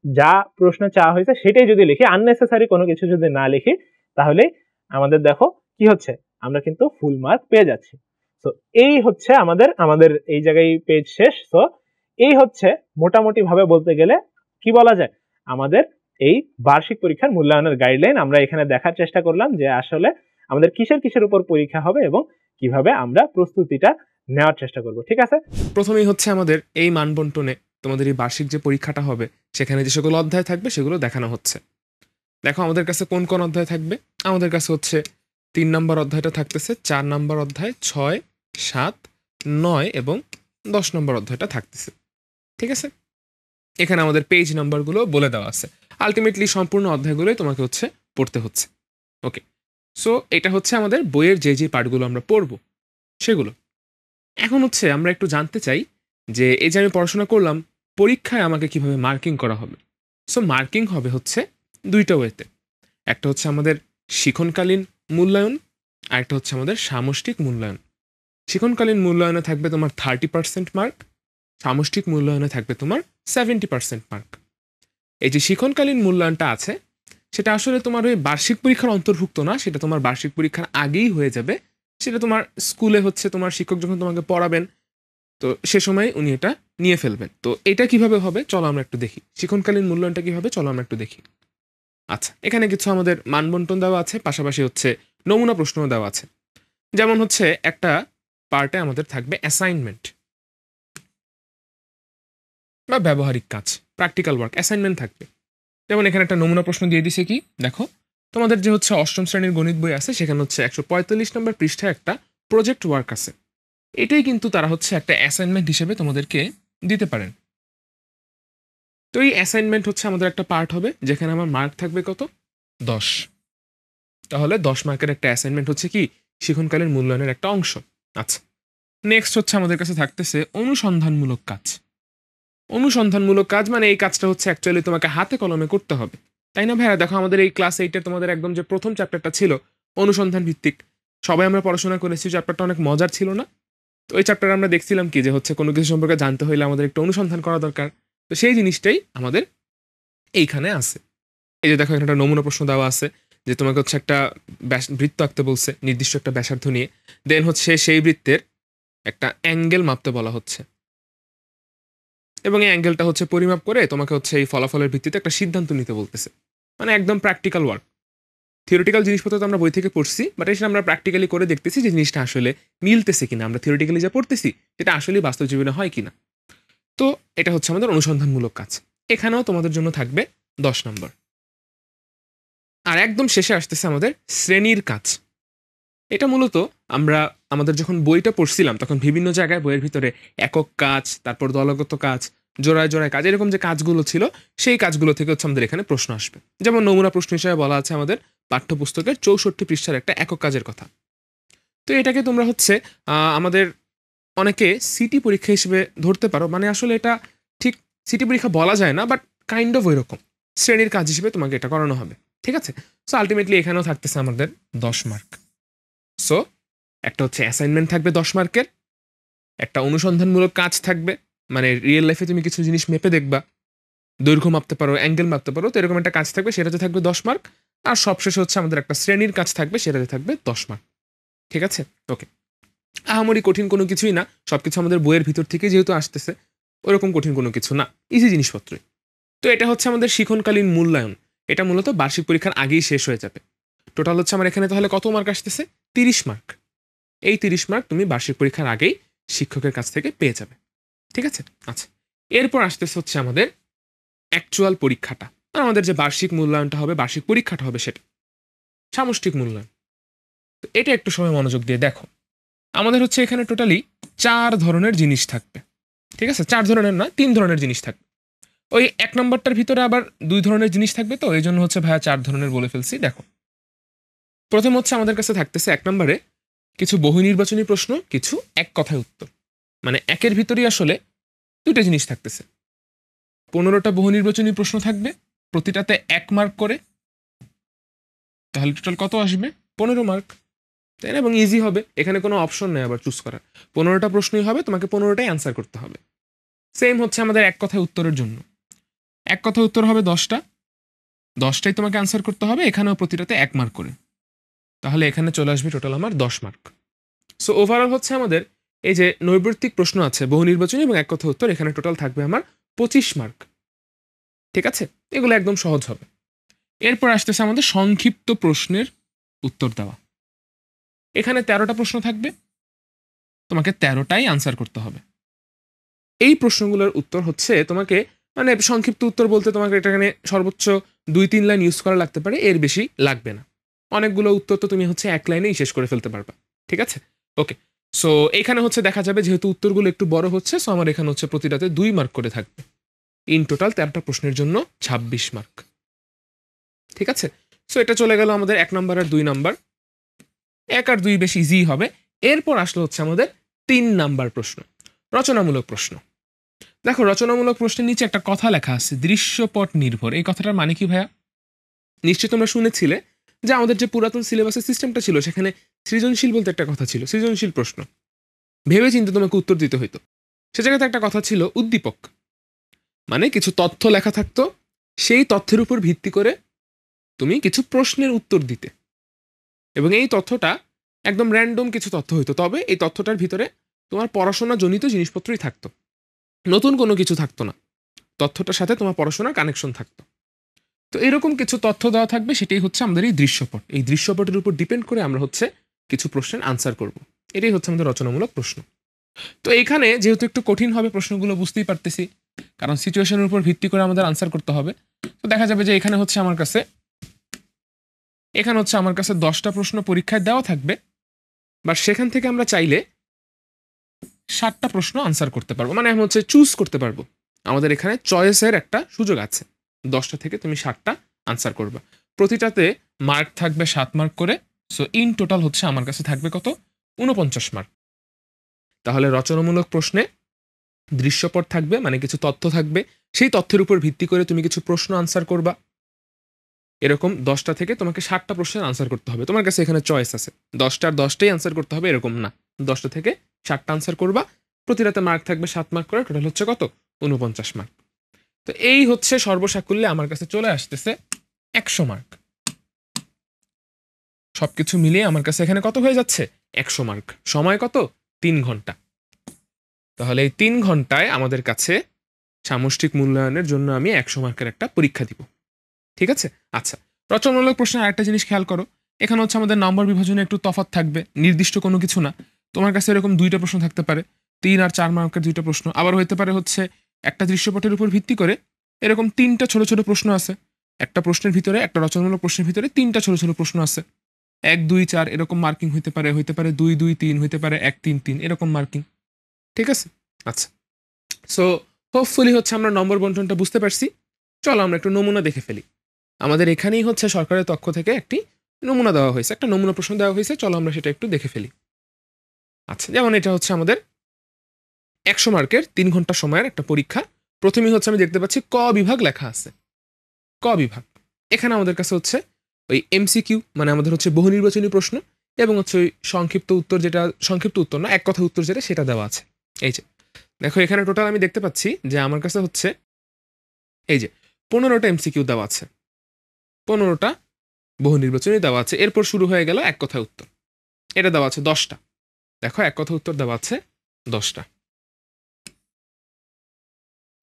যা প্রশ্ন চাওয়া হয়েছে সেটাই যদি লিখি, আননেসেসারি কোনো কিছু যদি না লিখি, তাহলে আমাদের দেখো কি হচ্ছে, আমরা কিন্তু ফুল মার্ক পেয়ে যাচ্ছি। তো এই হচ্ছে আমাদের এই জায়গায় পেজ শেষ। তো এই হচ্ছে মোটামুটি ভাবে বলতে গেলে কি বলা যায়, আমাদের এই বার্ষিক পরীক্ষার মূল্যায়নের গাইডলাইন। আমরা এখানে দেখার চেষ্টা করলাম যে আসলে আমাদের কিসের উপর পরীক্ষা হবে এবং কিভাবে আমরা প্রস্তুতিটা নেওয়ার চেষ্টা করব। ঠিক আছে, প্রথমেই হচ্ছে আমাদের এই মানবন্টনে তোমাদের এই বার্ষিক যে পরীক্ষাটা হবে সেখানে যে সকল অধ্যায় থাকবে সেগুলো দেখানো হচ্ছে। দেখো আমাদের কাছে কোন কোন অধ্যায় থাকবে। আমাদের কাছে হচ্ছে 3 নম্বর অধ্যায়টা থাকতেছে, 4 নম্বর অধ্যায়, 6, 7, 9 এবং 10 নম্বর অধ্যায়টা থাকতেছে। ঠিক আছে, এখানে আমাদের পেজ নাম্বারগুলো বলে দেওয়া আছে। আলটিমেটলি সম্পূর্ণ অধ্যায়গুলোই তোমাকে হচ্ছে পড়তে হচ্ছে। ওকে, সো এটা হচ্ছে আমাদের বইয়ের যে পার্টগুলো আমরা পড়বো সেগুলো। এখন হচ্ছে আমরা একটু জানতে চাই যে এই যে আমি পড়াশোনা করলাম, পরীক্ষায় আমাকে কিভাবে মার্কিং করা হবে। সো মার্কিং হবে হচ্ছে 2টা ওয়েতে। একটা হচ্ছে আমাদের শিক্ষণকালীন মূল্যায়ন, আর একটা হচ্ছে আমাদের সামষ্টিক মূল্যায়ন। শিক্ষণকালীন মূল্যায়নে থাকবে তোমার 30% মার্ক, সামষ্টিক মূল্যায়নে থাকবে তোমার 70% মার্ক। এই যে শিক্ষণকালীন মূল্যায়নটা আছে সেটা আসলে তোমার ওই বার্ষিক পরীক্ষার অন্তর্ভুক্ত না, সেটা তোমার বার্ষিক পরীক্ষার আগেই হয়ে যাবে। সেটা তোমার স্কুলে হচ্ছে তোমার শিক্ষক যখন তোমাকে পড়াবেন, তো সে সময় উনি এটা নিয়ে ফেলবেন। তো এটা কিভাবে হবে চলো আমরা একটু দেখি, শিক্ষণকালীন মূল্যায়নটা কি হবে চলো আমরা একটু দেখি। আচ্ছা, এখানে কিছু আমাদের মানবন্টন দেওয়া আছে, পাশাপাশি হচ্ছে নমুনা প্রশ্নও দেওয়া আছে। যেমন হচ্ছে একটা পার্টে আমাদের থাকবে অ্যাসাইনমেন্ট বা ব্যবহারিক কাজ, প্র্যাকটিক্যাল ওয়ার্ক, অ্যাসাইনমেন্ট থাকবে। যেমন এখানে একটা নমুনা প্রশ্ন দিয়ে দিছে, কি দেখো, তোমাদের যে হচ্ছে 8ম শ্রেণীর গণিত বই আছে সেখানে হচ্ছে 145 নম্বর পৃষ্ঠায় একটা প্রজেক্ট ওয়ার্ক আছে। এটাই কিন্তু তারা হচ্ছে একটা অ্যাসাইনমেন্ট হিসেবে তোমাদেরকে দিতে পারেন। তো এই অ্যাসাইনমেন্ট হচ্ছে আমাদের একটা পার্ট হবে যেখানে আমার মার্ক থাকবে কত, 10। তাহলে 10 মার্কের একটা অ্যাসাইনমেন্ট হচ্ছে কি শিক্ষণকালীন মূল্যায়নের একটা অংশ। আচ্ছা, নেক্সট হচ্ছে আমাদের কাছে থাকতেছে অনুসন্ধানমূলক কাজ। অনুসন্ধানমূলক কাজ মানে এই কাজটা হচ্ছে অ্যাকচুয়ালি তোমাকে হাতে কলমে করতে হবে, তাই না ভাইয়া? দেখো আমাদের এই ক্লাস 8-এ তোমাদের একদম যে প্রথম চ্যাপ্টারটা ছিল অনুসন্ধান ভিত্তিক, সবাই আমরা পড়াশোনা করেছি, চ্যাপ্টারটা অনেক মজার ছিল না? তো ওই চ্যাপ্টারে আমরা দেখছিলাম কি যে হচ্ছে কোনো কিছু সম্পর্কে জানতে হলে আমাদের একটু অনুসন্ধান করা দরকার। তো সেই জিনিসটাই আমাদের এইখানে আছে। এই যে দেখো এখানে একটা নমুনা প্রশ্ন দেওয়া আছে যে তোমাকে হচ্ছে একটা বৃত্ত আঁকতে বলছে নির্দিষ্ট একটা ব্যাসার্ধ নিয়ে, দেন হচ্ছে সেই বৃত্তের একটা অ্যাঙ্গেল মাপতে বলা হচ্ছে, এবং এই অ্যাঙ্গেলটা হচ্ছে পরিমাপ করে তোমাকে হচ্ছে এই ফলাফলের ভিত্তিতে একটা সিদ্ধান্ত নিতে বলতেছে। মানে একদম প্র্যাকটিক্যাল ওয়ার্ক। থিওরিটিক্যাল জিনিসপত্র তো আমরা বই থেকে পড়ছি, বাট এসে আমরা প্র্যাকটিক্যালি করে দেখতেছি যে জিনিসটা আসলে মিলতেছে কিনা, আমরা থিওরিটিক্যালি যা পড়তেছি সেটা আসলে বাস্তব জীবনে হয় কিনা। তো এটা হচ্ছে আমাদের অনুসন্ধানমূলক কাজ। এখানেও তোমাদের জন্য থাকবে 10 নম্বর। আর একদম শেষে আসতেছে আমাদের শ্রেণীর কাজ। এটা মূলত আমরা আমাদের যখন বইটা পড়ছিলাম তখন বিভিন্ন জায়গায় বইয়ের ভিতরে একক কাজ, তারপর দলগত কাজ, জোড়ায় জোড়ায় কাজ, এরকম যে কাজগুলো ছিল সেই কাজগুলো থেকে হচ্ছে আমাদের এখানে প্রশ্ন আসবে। যেমন নমুনা প্রশ্ন হিসেবে বলা আছে আমাদের পাঠ্যপুস্তকের 64 পৃষ্ঠার একটা একক কাজের কথা। তো এটাকে তোমরা হচ্ছে আমাদের অনেকে সিটি পরীক্ষা হিসেবে ধরতে পারো, মানে আসলে এটা ঠিক সিটি পরীক্ষা বলা যায় না, বাট কাইন্ড অফ ওই রকম শ্রেণীর কাজ হিসেবে তোমাকে এটা করানো হবে। ঠিক আছে, সো আলটিমেটলি এখানেও থাকতেছে আমাদের 10 মার্ক। সো একটা হচ্ছে অ্যাসাইনমেন্ট থাকবে 10 মার্কের, একটা অনুসন্ধানমূলক কাজ থাকবে, মানে রিয়েল লাইফে তুমি কিছু জিনিস মেপে দেখবা, দৈর্ঘ্য মাপতে পারো, অ্যাঙ্গেল মাপতে পারো, তো এরকম একটা কাজ থাকবে, সেটাতে থাকবে 10 মার্ক। আর সবশেষে হচ্ছে আমাদের একটা শ্রেণীর কাজ থাকবে, সেটাতে থাকবে 10 মার্ক। ঠিক আছে, ওকে। আহামরি কঠিন কোনো কিছুই না, সবকিছু আমাদের বইয়ের ভিতর থেকে যেহেতু আসতেছে, ওরকম কঠিন কোনো কিছু না, ইজি জিনিসপত্রই। তো এটা হচ্ছে আমাদের শিক্ষণকালীন মূল্যায়ন। এটা মূলত বার্ষিক পরীক্ষার আগেই শেষ হয়ে যাবে। টোটাল হচ্ছে আমার এখানে তাহলে কত মার্ক আসতেছে, 30 মার্ক। এই 30 মার্ক তুমি বার্ষিক পরীক্ষার আগেই শিক্ষকের কাছ থেকে পেয়ে যাবে। ঠিক আছে, আচ্ছা। এরপর আসতেছে হচ্ছে আমাদের অ্যাকচুয়াল পরীক্ষাটা, আর আমাদের যে বার্ষিক মূল্যায়নটা হবে, বার্ষিক পরীক্ষাটা হবে, সেটা সামষ্টিক মূল্যায়ন। তো এটা একটু সময় মনোযোগ দিয়ে দেখো। আমাদের হচ্ছে এখানে টোটালি 4 ধরনের জিনিস থাকবে। ঠিক আছে, 4 ধরনের না, 3 ধরনের জিনিস থাকবে। ওই 1 নম্বরটার ভিতরে আবার 2 ধরনের জিনিস থাকবে, তো এই জন্য হচ্ছে ভাইয়া 4 ধরনের বলে ফেলছি। দেখো, প্রথম হচ্ছে আমাদের কাছে থাকতেছে 1 নম্বরে কিছু বহু নির্বাচনী প্রশ্ন, কিছু এক কথায় উত্তর, মানে একের ভিতরেই আসলে 2টা জিনিস থাকতেছে। 15টা বহু নির্বাচনী প্রশ্ন থাকবে, প্রতিটাতে 1 মার্ক করে, তাহলে টোটাল কত আসবে? 15 মার্ক, তাই না? এবং ইজি হবে, এখানে কোনো অপশন নেই আবার চুজ করার। 15টা প্রশ্নই হবে, তোমাকে 15টাই অ্যান্সার করতে হবে। সেম হচ্ছে আমাদের এক কথায় উত্তরের জন্য। এক কথায় উত্তর হবে 10টাই তোমাকে অ্যান্সার করতে হবে, এখানেও প্রতিটাতে 1 মার্ক করে। তাহলে এখানে চলে আসবে টোটাল আমার 10 মার্ক। সো ওভারঅল হচ্ছে আমাদের এই যে নৈর্ব্যক্তিক প্রশ্ন আছে, বহু নির্বাচনী এবং এক কথা উত্তর, এখানে টোটাল থাকবে আমার 25 মার্ক। ঠিক আছে, এগুলো একদম সহজ হবে। এরপর আসতেছে আমাদের সংক্ষিপ্ত প্রশ্নের উত্তর দেওয়া। এখানে 13টা প্রশ্ন থাকবে, তোমাকে 13টাই আনসার করতে হবে। এই প্রশ্নগুলোর উত্তর হচ্ছে তোমাকে, মানে সংক্ষিপ্ত উত্তর বলতে তোমাকে এখানে সর্বোচ্চ 2-3 লাইন ইউজ করা লাগতে পারে, এর বেশি লাগবে না। অনেকগুলো উত্তর তো তুমি হচ্ছে 1 লাইনেই শেষ করে ফেলতে পারবা। ঠিক আছে, ওকে। সো এখানে হচ্ছে দেখা যাবে যেহেতু উত্তরগুলো একটু বড় হচ্ছে, সো আমার এখানে হচ্ছে প্রতিটাতে 2 মার্ক করে থাকবে। ইন টোটাল 13টা প্রশ্নের জন্য 26 মার্ক। ঠিক আছে, সো এটা চলে গেল আমাদের 1 নাম্বার আর 2 নাম্বার। 1 আর 2 বেশ ইজি হবে। এরপর আসলে হচ্ছে আমাদের 3 নাম্বার প্রশ্ন, রচনামূলক প্রশ্ন। দেখো, রচনামূলক প্রশ্নের নিচে একটা কথা লেখা আছে, দৃশ্যপট নির্ভর। এই কথাটার মানে কি ভাইয়া? নিশ্চয়ই তোমরা শুনেছিলে যে আমাদের যে পুরাতন সিলেবাসের সিস্টেমটা ছিল, সেখানে সৃজনশীল বলতে একটা কথা ছিল, সৃজনশীল প্রশ্ন। ভেবে চিন্তে তোমাকে উত্তর দিতে হইতো। সে জায়গাতে একটা কথা ছিল উদ্দীপক, মানে কিছু তথ্য লেখা থাকতো, সেই তথ্যের উপর ভিত্তি করে তুমি কিছু প্রশ্নের উত্তর দিতে, এবং এই তথ্যটা একদম র্যান্ডম কিছু তথ্য হইতো, তবে এই তথ্যটার ভিতরে তোমার পড়াশোনা জনিত জিনিসপত্রই থাকতো, নতুন কোনো কিছু থাকতো না, তথ্যটার সাথে তোমার পড়াশোনার কানেকশন থাকতো। তো এরকম কিছু তথ্য দেওয়া থাকবে, সেটাই হচ্ছে আমাদের এই দৃশ্যপট। এই দৃশ্যপটের উপর ডিপেন্ড করে আমরা হচ্ছে কিছু প্রশ্নের আনসার করব। এটাই হচ্ছে আমাদের রচনামূলক প্রশ্ন। তো এখানে যেহেতু একটু কঠিন হবে প্রশ্নগুলো, বুঝতেই পারতেছি, কারণ সিচুয়েশনের উপর ভিত্তি করে আমাদের আনসার করতে হবে। তো দেখা যাবে যে এখানে হচ্ছে আমার কাছে 10টা প্রশ্ন পরীক্ষায় দেওয়া থাকবে, বা সেখান থেকে আমরা চাইলে 7টা প্রশ্ন আনসার করতে পারবো, মানে আমি হচ্ছে চুজ করতে পারবো। আমাদের এখানে চয়েসের একটা সুযোগ আছে, 10টা থেকে তুমি 7টা আনসার করবে, প্রতিটাতে মার্ক থাকবে 7 মার্ক করে। সো ইন টোটাল হচ্ছে আমার কাছে থাকবে কত? 49 মার্ক। তাহলে রচনামূলক প্রশ্নে দৃশ্যপট থাকবে, মানে কিছু তথ্য থাকবে, সেই তথ্যের উপর ভিত্তি করে তুমি কিছু প্রশ্ন আনসার করবা। এরকম 10টা থেকে তোমাকে 7টা প্রশ্নের আনসার করতে হবে। তোমার কাছে এখানে চয়েস আছে, 10টার 10টাই আনসার করতে হবে এরকম না, 10টা থেকে 7টা আনসার করবা, প্রতিটাতে মার্ক থাকবে 7 মার্ক করে, টোটাল হচ্ছে কত? 49 মার্ক। তো এই হচ্ছে সর্বসাকুল্যে আমার কাছে চলে আসতেছে 100 মার্ক। সবকিছু মিলিয়ে আমার কাছে এখানে কত হয়ে যাচ্ছে? 100 মার্ক। সময় কত? 3 ঘন্টা। তাহলে এই 3 ঘন্টায় আমাদের কাছে সামষ্টিক মূল্যায়নের জন্য আমি 100 মার্কের একটা পরীক্ষা দিব। ঠিক আছে, আচ্ছা। রচনামূলক প্রশ্নের আরেকটা জিনিস খেয়াল করো, এখানে হচ্ছে আমাদের নম্বর বিভাজনে একটু তফাৎ থাকবে, নির্দিষ্ট কোনো কিছু না। তোমার কাছে এরকম 2টা প্রশ্ন থাকতে পারে, 3 আর 4 মার্কের 2টা প্রশ্ন, আবার হইতে পারে হচ্ছে একটা দৃশ্যপটের উপর ভিত্তি করে এরকম 3টা ছোট ছোট প্রশ্ন আছে, একটা প্রশ্নের ভিতরে, একটা রচনামূলক প্রশ্নের ভিতরে 3টা ছোট ছোট প্রশ্ন আছে, 1, 2, 4 এরকম মার্কিং হইতে পারে, 2, 2, 3 হইতে পারে, 1, 3, 3 এরকম মার্কিং। ঠিক আছে, আচ্ছা। সো হোপফুলি হচ্ছে আমরা নম্বর বন্টনটা বুঝতে পারছি। চলো আমরা একটু নমুনা দেখে ফেলি। আমাদের এখানেই হচ্ছে সরকারের পক্ষ থেকে একটি নমুনা দেওয়া হয়েছে, একটা নমুনা প্রশ্ন দেওয়া হয়েছে, চলো আমরা সেটা একটু দেখে ফেলি। আচ্ছা, যেমন এটা হচ্ছে আমাদের 100 মার্কের 3 ঘন্টা সময়ের একটা পরীক্ষা। প্রথমেই হচ্ছে আমি দেখতে পাচ্ছি ক বিভাগ লেখা আছে, ক বিভাগ। এখানে আমাদের কাছে হচ্ছে ওই এমসিকিউ, মানে আমাদের হচ্ছে বহু নির্বাচনী প্রশ্ন, এবং হচ্ছে ওই সংক্ষিপ্ত উত্তর, যেটা সংক্ষিপ্ত উত্তর না, এক কথা উত্তর যেটা, সেটা দেওয়া আছে। এই যে দেখো, এখানে টোটাল আমি দেখতে পাচ্ছি যে আমার কাছে হচ্ছে এই যে 15টা এমসিকিউ দেওয়া আছে, 15টা বহু নির্বাচনী দেওয়া আছে। এরপর শুরু হয়ে গেল এক কথায় উত্তর, এটা দেওয়া আছে 10টা। দেখো, এক কথা উত্তর দেওয়া আছে 10টা।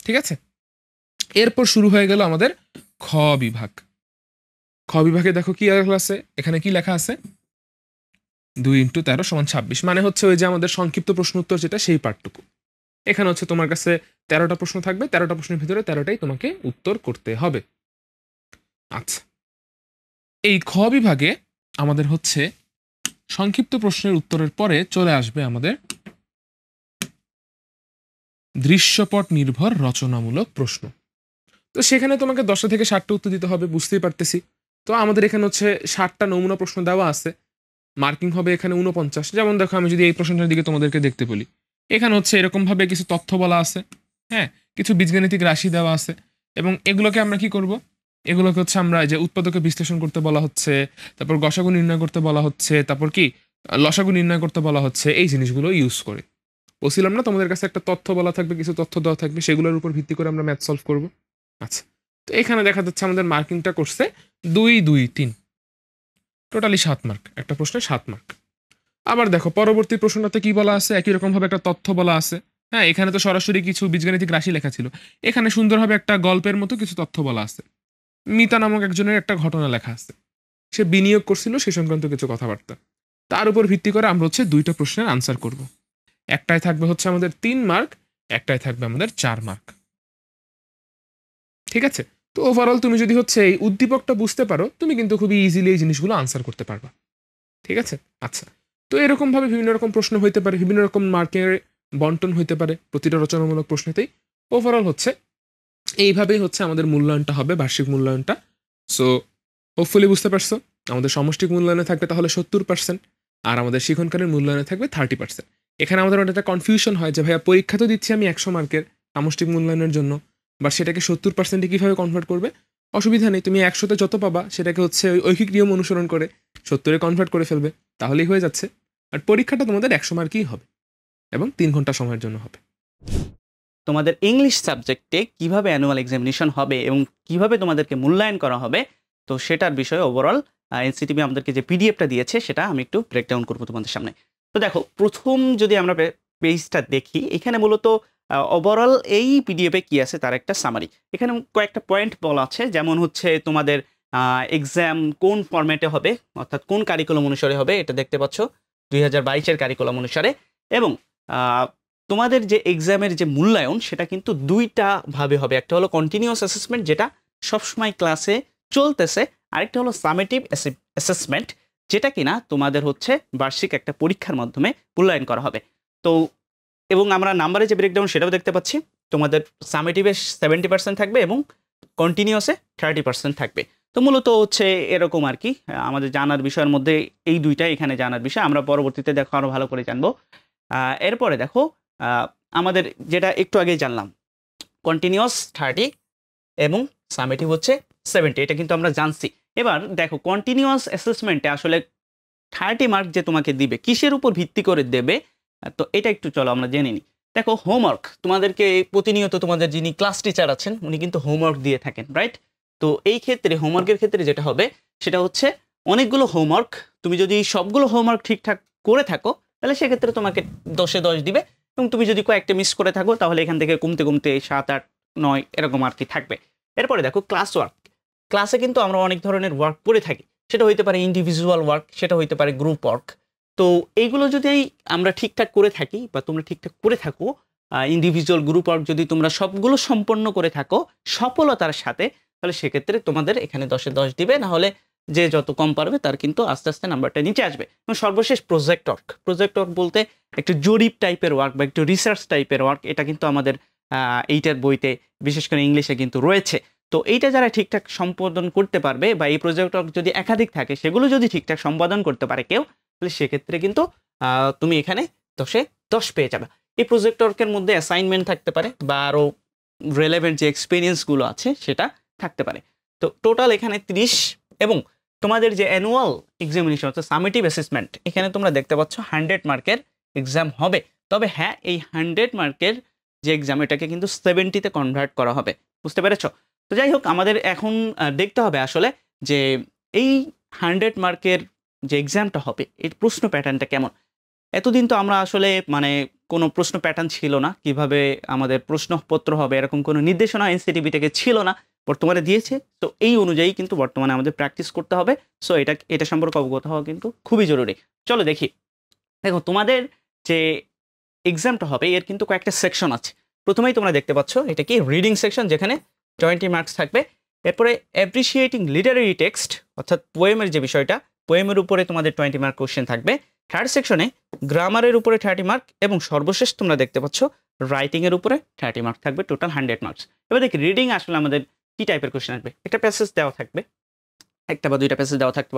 ঠিক আছে, এরপর শুরু হয়ে গেল আমাদের খ বিভাগ। খ বিভাগে দেখো কি লেখা আছে, এখানে কি লেখা আছে? 2 × 13 = 26, মানে হচ্ছে ওই যে আমাদের সংক্ষিপ্ত প্রশ্ন উত্তর যেটা, সেই পার্টটুকু। এখানে হচ্ছে তোমার কাছে 13টা প্রশ্ন থাকবে, 13টা প্রশ্নের ভিতরে 13টাই তোমাকে উত্তর করতে হবে। আচ্ছা, এই খ বিভাগে আমাদের হচ্ছে সংক্ষিপ্ত প্রশ্নের উত্তরের পরে চলে আসবে আমাদের দৃশ্যপট নির্ভর রচনামূলক প্রশ্ন। তো সেখানে তোমাকে 10টা থেকে 7টা উত্তর দিতে হবে, বুঝতেই পারতেছি। তো আমাদের এখানে হচ্ছে 7টা নমুনা প্রশ্ন দেওয়া আছে, মার্কিং হবে এখানে 49। যেমন দেখো, আমি যদি এই প্রশ্নটার দিকে তোমাদেরকে দেখতে বলি, এখানে হচ্ছে এরকম ভাবে কিছু তথ্য বলা আছে, হ্যাঁ, কিছু বীজগাণিতিক রাশি দেওয়া আছে, এবং এগুলোকে আমরা কি করব? এগুলোকে হচ্ছে আমরা যে উৎপাদকে বিশ্লেষণ করতে বলা হচ্ছে, তারপর গসাগু নির্ণয় করতে বলা হচ্ছে, তারপর কি লসাগু নির্ণয় করতে বলা হচ্ছে, এই জিনিসগুলো ইউজ করে। বলছিলাম না তোমাদের কাছে একটা তথ্য বলা থাকবে, কিছু তথ্য দেওয়া থাকবে, সেগুলোর উপর ভিত্তি করে আমরা ম্যাথ সলভ করব। আচ্ছা, তো এখানে দেখা যাচ্ছে আমাদের মার্কিংটা করছে 2 2 3, টোটালি 7 মার্ক, একটা প্রশ্নে 7 মার্ক। আবার দেখো পরবর্তী প্রশ্নটাতে কি বলা আছে, একই রকম ভাবে একটা তথ্য বলা আছে। হ্যাঁ, এখানে তো সরাসরি কিছু বীজগাণিতিক রাশি লেখা ছিল, এখানে সুন্দরভাবে একটা গল্পের মতো কিছু তথ্য বলা আছে। মিতা নামক একজনের একটা ঘটনা লেখা আছে, সে বিনিয়োগ করছিল সে সংক্রান্ত কিছু কথাবার্তা। তার উপর ভিত্তি করে আমরা হচ্ছে 2টা প্রশ্নের আনসার করব। একটাই থাকবে হচ্ছে আমাদের 3 মার্ক, একটাই থাকবে আমাদের 4 মার্ক। ঠিক আছে, তো ওভারঅল তুমি যদি হচ্ছে এই উদ্দীপকটা বুঝতে পারো, তুমি কিন্তু খুবই ইজিলি এই জিনিসগুলো আনসার করতে পারবা। ঠিক আছে, আচ্ছা, তো এরকম ভাবে বিভিন্ন রকম প্রশ্ন হইতে পারে, বিভিন্ন রকম মার্কের বন্টন হইতে পারে প্রতিটা রচনামূলক প্রশ্নেতেই। ওভারঅল হচ্ছে এইভাবেই হচ্ছে আমাদের মূল্যায়নটা হবে, বার্ষিক মূল্যায়নটা। সো হোপফুলি বুঝতে পারছো, আমাদের সমষ্টিক মূল্যায়নে থাকবে তাহলে 70%, আর আমাদের শিক্ষণকালীন মূল্যায়নে থাকবে 30%। এখানে আমাদের একটা কনফিউশন হয় যে ভাইয়া পরীক্ষা তো দিচ্ছি আমি 100 মার্কের সামষ্টিক মূল্যায়নের জন্য, বা সেটাকে 70%-এ কীভাবে কনভার্ট করবে? অসুবিধা নেই, তুমি 100-তে যত পাবা সেটাকে হচ্ছে ওই ঐকিক নিয়ম অনুসরণ করে 70-এ কনভার্ট করে ফেলবে, তাহলেই হয়ে যাচ্ছে। আর পরীক্ষাটা তোমাদের 100 মার্কই হবে এবং 3 ঘন্টা সময়ের জন্য হবে। তোমাদের ইংলিশ সাবজেক্টে কিভাবে অ্যানুয়াল এক্সামিনেশন হবে এবং কিভাবে তোমাদেরকে মূল্যায়ন করা হবে, তো সেটার বিষয়ে ওভারঅল এনসিটিভি আমাদেরকে যে পিডিএফটা দিয়েছে সেটা আমি একটু ব্রেকডাউন করবো তোমাদের সামনে। তো দেখো, প্রথম যদি আমরা পেজটা দেখি, এখানে মূলত ওভারঅল এই পিডিএফে কি আছে তার একটা সামারি। এখানে কয়েকটা পয়েন্ট বলা আছে, যেমন হচ্ছে তোমাদের এক্সাম কোন ফরম্যাটে হবে, অর্থাৎ কোন কারিকুলাম অনুসারে হবে, এটা দেখতে পাচ্ছ 2022-এর কারিকুলাম অনুসারে। এবং তোমাদের যে এক্সামের যে মূল্যায়ন সেটা কিন্তু 2টা ভাবে হবে। একটা হলো কন্টিনিউয়াস অ্যাসেসমেন্ট, যেটা সবসময় ক্লাসে চলতেছে, আরেকটা হলো সামেটিভ অ্যাসেসমেন্ট, যেটা কিনা তোমাদের হচ্ছে বার্ষিক একটা পরীক্ষার মাধ্যমে মূল্যায়ন করা হবে। তো এবং আমরা নাম্বারে যে ব্রেকডাউন সেটাও দেখতে পাচ্ছি, তোমাদের সামেটিভে 70% থাকবে এবং কন্টিনিউয়াসে 30% থাকবে। তো মূলত হচ্ছে এরকম আর কি আমাদের জানার বিষয়ের মধ্যে এই 2টা এখানে জানার বিষয়, আমরা পরবর্তীতে দেখো আরও ভালো করে জানবো। এরপরে দেখো আমাদের যেটা একটু আগেই জানলাম, কন্টিনিউয়াস 30 এবং সামেটিভ হচ্ছে 70, এটা কিন্তু আমরা জানছি। এবার দেখো কন্টিনিউয়াস অ্যাসেসমেন্টে আসলে 30 মার্ক যে তোমাকে দিবে, কিসের উপর ভিত্তি করে দেবে, তো এটা একটু চলো আমরা জেনে নিই। দেখো, হোমওয়ার্ক তোমাদেরকে প্রতিনিয়ত তোমাদের যিনি ক্লাস টিচার আছেন উনি কিন্তু হোমওয়ার্ক দিয়ে থাকেন, রাইট? তো এই ক্ষেত্রে হোমওয়ার্কের ক্ষেত্রে যেটা হবে সেটা হচ্ছে অনেকগুলো হোমওয়ার্ক, তুমি যদি সবগুলো হোমওয়ার্ক ঠিকঠাক করে থাকো তাহলে সেক্ষেত্রে তোমাকে 10-এ 10 দিবে, এবং তুমি যদি কয়েকটা মিস করে থাকো তাহলে এখান থেকে কমতে কমতে 7, 8, 9 এরকম আর কি থাকবে। এরপরে দেখো ক্লাস ওয়ার্ক, ক্লাসে কিন্তু আমরা অনেক ধরনের ওয়ার্ক করে থাকি, সেটা হইতে পারে ইন্ডিভিজুয়াল ওয়ার্ক, সেটা হইতে পারে গ্রুপ ওয়ার্ক। তো এইগুলো যদি আমরা ঠিকঠাক করে থাকি বা তোমরা ঠিকঠাক করে থাকো, ইন্ডিভিজুয়াল গ্রুপ ওয়ার্ক যদি তোমরা সবগুলো সম্পন্ন করে থাকো সফলতার সাথে, তাহলে সেক্ষেত্রে তোমাদের এখানে 10-এ 10 দিবে, না হলে যে যত কম পারবে তার কিন্তু আস্তে আস্তে নাম্বারটা নিচে আসবে। এবং সর্বশেষ প্রজেক্ট ওয়ার্ক বলতে একটু জরিপ টাইপের ওয়ার্ক বা একটু রিসার্চ টাইপের ওয়ার্ক, এটা কিন্তু আমাদের এইটার বইতে বিশেষ করে ইংলিশে কিন্তু রয়েছে। তো এইটা যারা ঠিকঠাক সম্পাদন করতে পারবে বা এই প্রজেক্ট ওয়ার্ক যদি একাধিক থাকে সেগুলো যদি ঠিকঠাক সম্পাদন করতে পারে কেউ, তাহলে সেক্ষেত্রে কিন্তু তুমি এখানে 10-এ 10 পেয়ে যাবে। এই প্রজেক্ট ওয়ার্কের মধ্যে অ্যাসাইনমেন্ট থাকতে পারে বা আরও রেলেভেন্ট যে এক্সপিরিয়েন্সগুলো আছে সেটা থাকতে পারে। তো টোটাল এখানে 30, এবং তোমাদের যে অ্যানুয়াল এক্সামিনেশন হচ্ছে সামেটিভ অ্যাসেসমেন্ট, এখানে তোমরা দেখতে পাচ্ছ 100 মার্কের এক্সাম হবে। তবে হ্যাঁ, এই 100 মার্কের যে এক্সাম এটাকে কিন্তু 70-তে কনভার্ট করা হবে, বুঝতে পেরেছ? তো যাই হোক, আমাদের এখন দেখতে হবে আসলে যে এই 100 মার্কের যে এক্সামটা হবে এর প্রশ্ন প্যাটার্নটা কেমন। এতদিন তো আমরা আসলে মানে কোনো প্রশ্ন প্যাটার্ন ছিল না, কিভাবে আমাদের প্রশ্নপত্র হবে এরকম কোনো নির্দেশনা এনসিটিভি থেকে ছিল না, বর্তমানে দিয়েছে। তো এই অনুযায়ী কিন্তু বর্তমানে আমাদের প্র্যাকটিস করতে হবে। সো এটা সম্পর্কে অবগত হওয়া কিন্তু খুবই জরুরি। চলো দেখি, দেখো তোমাদের যে এক্সামটা হবে এর কিন্তু কয়েকটা সেকশন আছে। প্রথমেই তোমরা দেখতে পাচ্ছ এটা কি রিডিং সেকশন, যেখানে 20 মার্কস থাকবে। এরপরে অ্যাপ্রিসিয়েটিং লিটারেরি টেক্সট, অর্থাৎ পোয়েমের যে বিষয়টা, পোয়েমের উপরে তোমাদের 20 মার্ক কোশ্চেন থাকবে। থার্ড সেকশনে গ্রামারের উপরে 30 মার্ক, এবং সর্বশেষ তোমরা দেখতে পাচ্ছ রাইটিংয়ের উপরে 30 মার্ক থাকবে, টোটাল 100 মার্কস। এবার দেখি রিডিং আসলে আমাদের কী টাইপের কোশ্চেন আসবে। একটা প্যাসেজ দেওয়া থাকবে, একটা বা দুইটা প্যাসেজ দেওয়া থাকতে